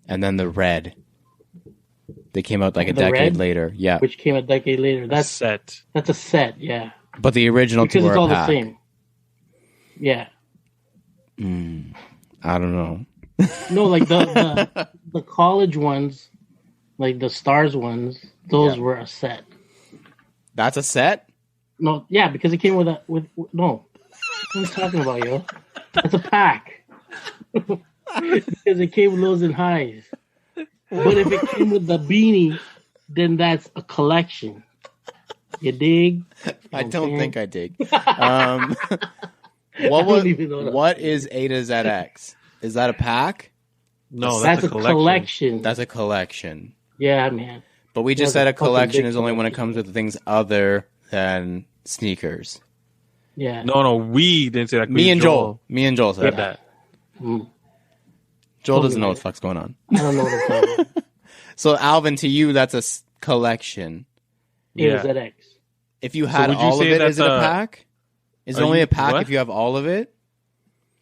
and then the red? They came out like a The decade red? later. Yeah. Which came a decade later. That's Set. a set, yeah. But the original Because two it's are all a the pack. same. Yeah. I don't know. No, like the college ones, like the stars ones, those Yeah. were a set. That's a set? No, yeah, because it came with no. What are you talking about, yo? It's a pack. Because it came with lows and highs. But if it came with the beanie, then that's a collection. You dig? I don't think I dig. I don't even know that. What is A to ZX? Is that a pack? No, That's that's a collection. That's a collection. Yeah, man. But we just That's said a a fucking collection big is only when it collection. comes with things other than sneakers. Yeah. No, we didn't say that. Me and Joel said said that. that. Mm. Joel doesn't know what the fuck's going on. I don't know what it's called. So Alvin, to you, that's a collection. Yeah. ZX. If you had would you all of say it, is it a that's a- pack? Is it Are only you- a pack what? if you have all of it?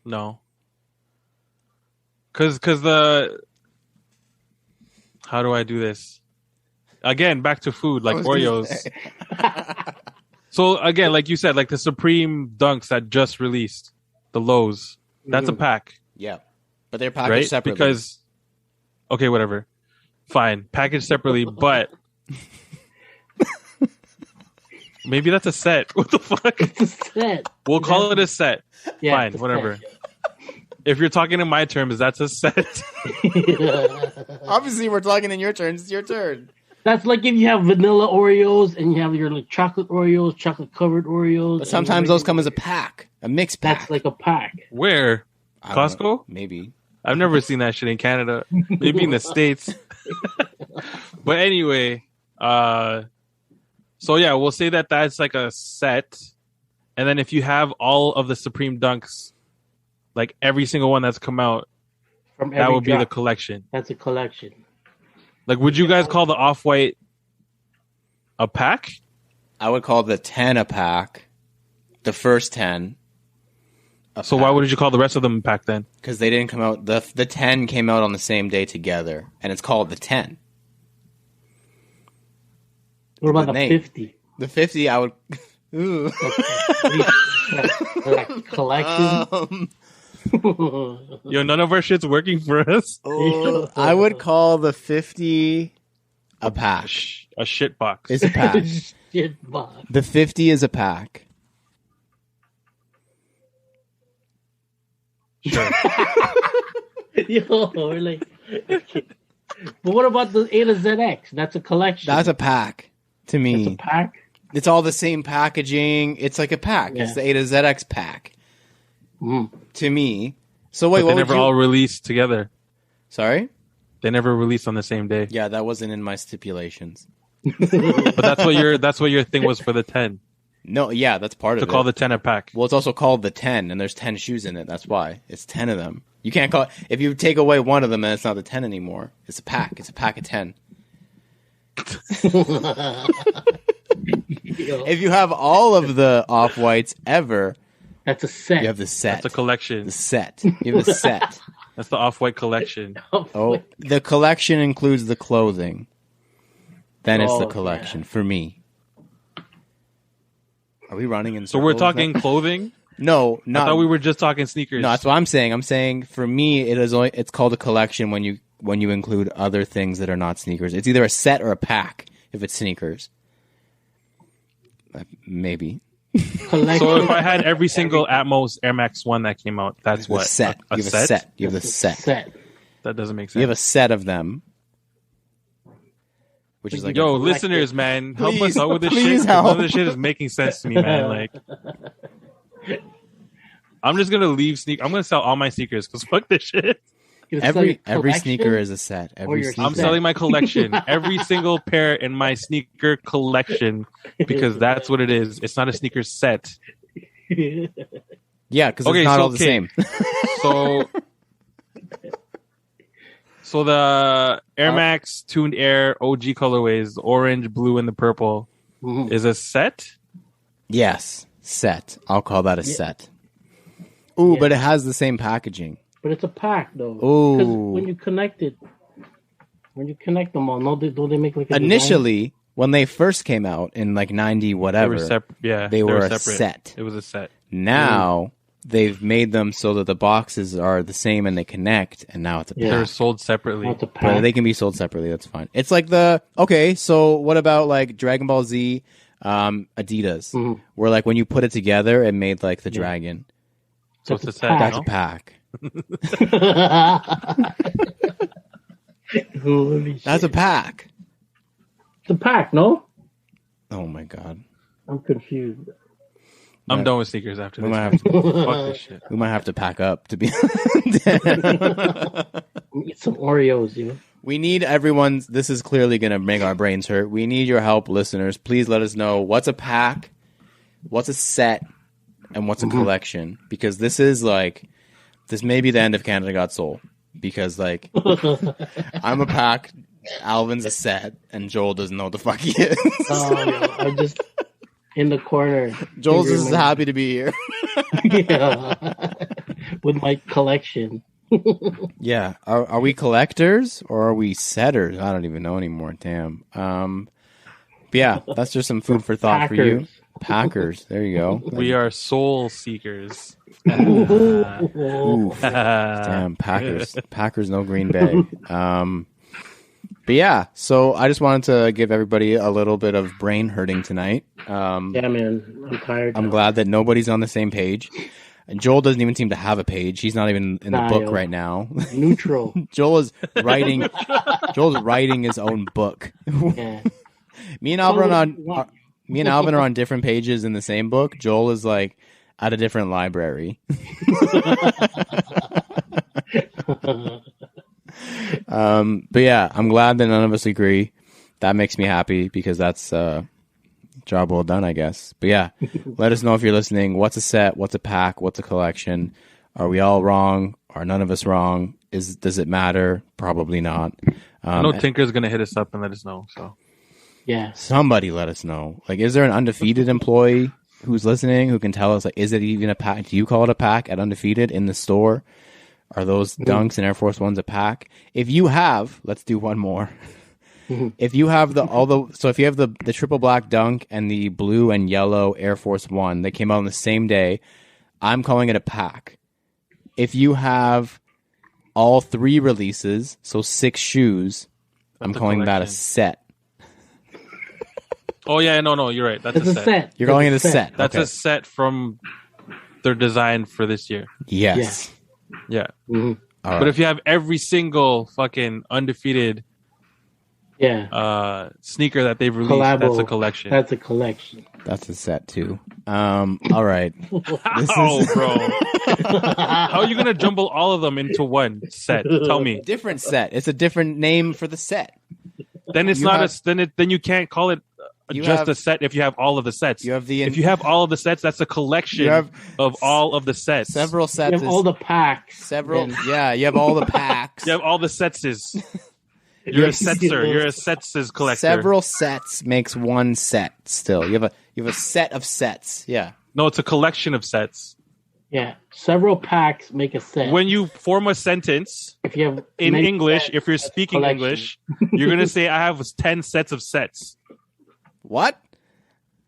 No. Cause the how do I do this? Again, back to food, like Oreos. So again, like you said, like the Supreme Dunks that just released, the lows, that's a pack, Yeah. But they're packaged right? separately. Because okay, whatever. Fine. Packaged separately, but maybe that's a set. What the fuck? It's a set. We'll call it a set. Yeah, Fine, it's a whatever. set. If you're talking in my terms, that's a set. Obviously, we're talking in your turn. It's your turn. That's like if you have vanilla Oreos and you have your like chocolate Oreos, chocolate covered Oreos. But sometimes those come as a pack, a mixed pack. That's like a pack. Where? I don't know. Costco? Maybe. I've never seen that shit in Canada. Maybe in the States. But anyway, so yeah, we'll say that that's like a set. And then if you have all of the Supreme Dunks, like every single one that's come out, From that every would be the drop. collection. That's a collection. Like, would you guys call the Off-White a pack? I would call the 10 a pack. The first 10. So why wouldn't you call the rest of them a pack then? Because they didn't come out. The 10 came out on the same day together, and it's called the 10. What about Good the name. 50? The 50, I would. Ooh. Like collection. Yo, none of our shit's working for us. Oh, I would call the 50 a pack. A shit box. It's a pack. Shit box. The 50 is a pack. Sure. Yo, we're like. But what about the A to ZX? That's a collection. That's a pack to me. That's a pack. It's all the same packaging. It's like a pack. Yeah. It's the A to ZX pack Mm. to me. So wait, But what they would never you? all released together. Sorry. They never released on the same day. Yeah, that wasn't in my stipulations. But that's what your thing was for the 10. No, yeah, that's part To of call it. the 10 a pack. Well, it's also called the 10, and there's 10 shoes in it. That's why it's 10 of them. You can't call if you take away one of them, then it's not the 10 anymore. It's a pack. It's a pack of 10. If you have all of the off whites ever, That's a set. you have the set. That's a collection. The set. You have the set. That's the Off-White collection. Oh, the collection includes the clothing. then it's the Oh, collection for me. Are we running in So we're circles talking now? clothing? No, I not. thought we were just talking sneakers. No, that's what I'm saying. I'm saying for me, it's called a collection when you include other things that are not sneakers. It's either a set or a pack if it's sneakers. Maybe. Collection. So if I had every single Atmos Air Max 1 that came out, that's The what? set. You have a set. You have the set. That doesn't make sense. You have a set of them. Which is like, Yo, collective. listeners, man, help Please, us out with this please shit. 'Cause help. None of this shit is making sense to me, man. Like, I'm just gonna I'm gonna sell all my sneakers because fuck this shit. every sneaker is a set. Every your sneaker. I'm selling my collection, every single pair in my sneaker collection, because that's what it is. It's not a sneaker set. Yeah, because it's not all the same. So the Air Max Tuned Air OG colorways, the orange, blue, and the purple, is a set. Yes, set. I'll call that a set. Ooh, Yeah. but it has the same packaging. But it's a pack, though. Ooh. Because when you connect them all, don't they make like a Initially, when they first came out in like 90 They whatever, were separate. Yeah, they were a separate. set. It was a set. Now they've made them so that the boxes are the same and they connect, and now it's a pack. They're sold separately. It's a But pack. they can be sold separately. That's fine. It's like so what about like Dragon Ball Z, Adidas, where like when you put it together, it made like the dragon. So it's a That's a set. pack. That's no? a pack. Holy That's a shit. pack. It's a pack, no? Oh my god. I'm confused. I'm done with sneakers after We this. might have to, Fuck this shit. we might have to pack up to be. Eat some Oreos, you know? We need everyone's. This is clearly going to make our brains hurt. We need your help, listeners. Please let us know what's a pack, what's a set, and what's a collection. Because this may be the end of Canada Got Soul. Because like, I'm a pack, Alvin's a set, and Joel doesn't know what the fuck he is. I'm just in the corner. Joel's fingering just my- happy to be here. Yeah. With my collection. Yeah. Are we collectors or are we setters? I don't even know anymore. Damn. But yeah, that's just some food for thought for you. Packers. There you go. We are soul seekers. Oof. Damn, Packers. Packers, no Green Bay. But yeah, so I just wanted to give everybody a little bit of brain hurting tonight. Yeah, man. I'm tired. I'm glad that nobody's on the same page. And Joel doesn't even seem to have a page. He's not even in the book right now. Neutral. Joel's writing his own book. Yeah. Me and Alvin are on different pages in the same book. Joel is like at a different library. But yeah, I'm glad that none of us agree. That makes me happy because that's job well done, I guess. But yeah, let us know if you're listening. What's a set? What's a pack? What's a collection? Are we all wrong? Are none of us wrong? Does it matter? Probably not. I know Tinker's gonna hit us up and let us know. So Yeah. Somebody let us know. Like, is there an Undefeated employee who's listening who can tell us, like, is it even a pack? Do you call it a pack at Undefeated in the store? Are those Dunks and Air Force Ones a pack? If you have, let's do one more. If you have if you have the triple black Dunk and the blue and yellow Air Force One, they came out on the same day, I'm calling it a pack. If you have all three releases, so 6 shoes, I'm calling that a set. Oh yeah, no, you're right. That's It's a a set. set. You're calling it a set. That's Okay. a set from their design for this year. Yes. Yeah. Mhm. All right. But if you have every single fucking Undefeated Yeah. sneaker that they've released, Collabo. that's a collection. That's a collection. That's a set too. All right. Oh, bro. How are you gonna jumble all of them into one set? Tell me. Different set. It's a different name for the set. Then it's You not have- then you can't call it You just have- a set if you have all of the sets. You have the if you have all of the sets, that's a collection You have of all of the sets. several You sets. have all the packs. several. then- Yeah, you have all the packs. You have all the setses. You're a setser. You're a setses collector. Several sets makes one set. Still, you have a set of sets. Yeah. No, it's a collection of sets. Yeah, several packs make a set. When you form a sentence if you have in many English, sets, if you're that's a speaking collection. English, you're gonna say I have 10 sets of sets. What?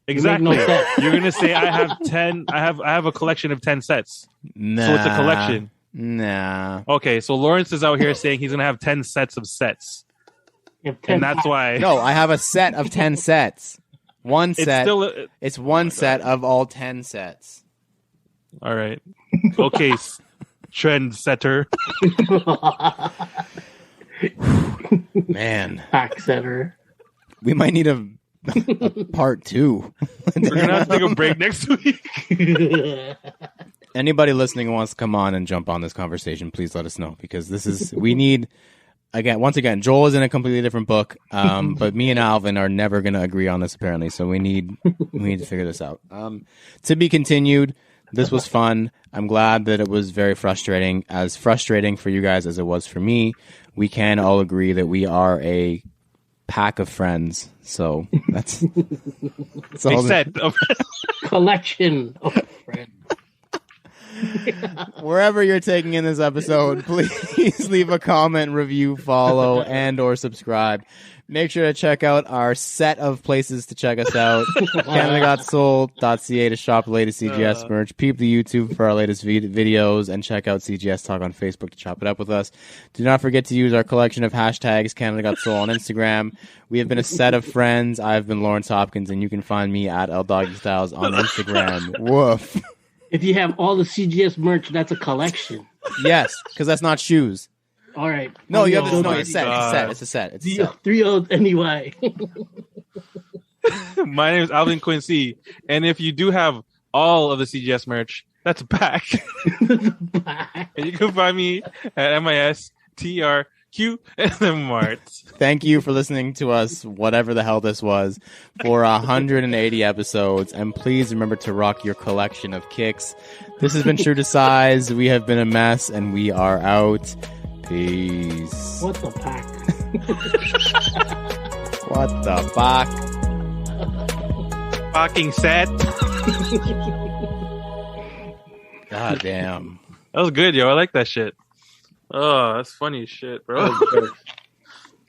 Exactly. no sense. You're gonna say I have 10. I have a collection of 10 sets. Nah. So it's a collection. Nah. Okay, so Lawrence is out here saying he's gonna have 10 sets of sets, You have 10 and that's packs. why. No, I have a set of 10 sets. One It's set. still It's one set of all 10 sets. all right. Okay, trend setter. Man, Pack setter. we might need a part 2. We're gonna have to take a break next week. Anybody listening who wants to come on and jump on this conversation, please let us know, because we need, once again, Joel is in a completely different book, but me and Alvin are never going to agree on this apparently, so we need to figure this out. To be continued. This was fun. I'm glad that it was very frustrating, as frustrating for you guys as it was for me. We can all agree that we are a pack of friends, so that's all. A set of Collection of friends. Wherever you're taking in this episode, please leave a comment, review, follow, and or subscribe. Make sure to check out our set of places to check us out. CanadaGotSold.ca to shop the latest CGS merch. Peep the YouTube for our latest videos, and check out CGS Talk on Facebook to chop it up with us. Do not forget to use our collection of hashtags CanadaGotSold on Instagram. We have been a set of friends. I've been Lawrence Hopkins, and you can find me at LDoggyStyles on Instagram. Woof. If you have all the CGS merch, that's a collection. Yes, because that's not shoes. All right. No, you have this. Oh No, my it's a set. God. It's a set. It's a set. 3 O's anyway. My name is Alvin Quincy, and if you do have all of the CGS merch, that's a pack. And you can find me at MISTRQ and then Mart. Thank you for listening to us, whatever the hell this was, for 180 episodes. And please remember to rock your collection of kicks. This has been True to Size. We have been a mess, and we are out. Peace. What the pack? What the fuck? Fucking set. God damn. That was good, yo. I like that shit. Oh, that's funny as shit, bro. That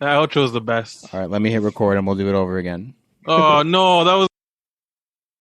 outro was the best. All right, let me hit record and we'll do it over again. Oh, no, that was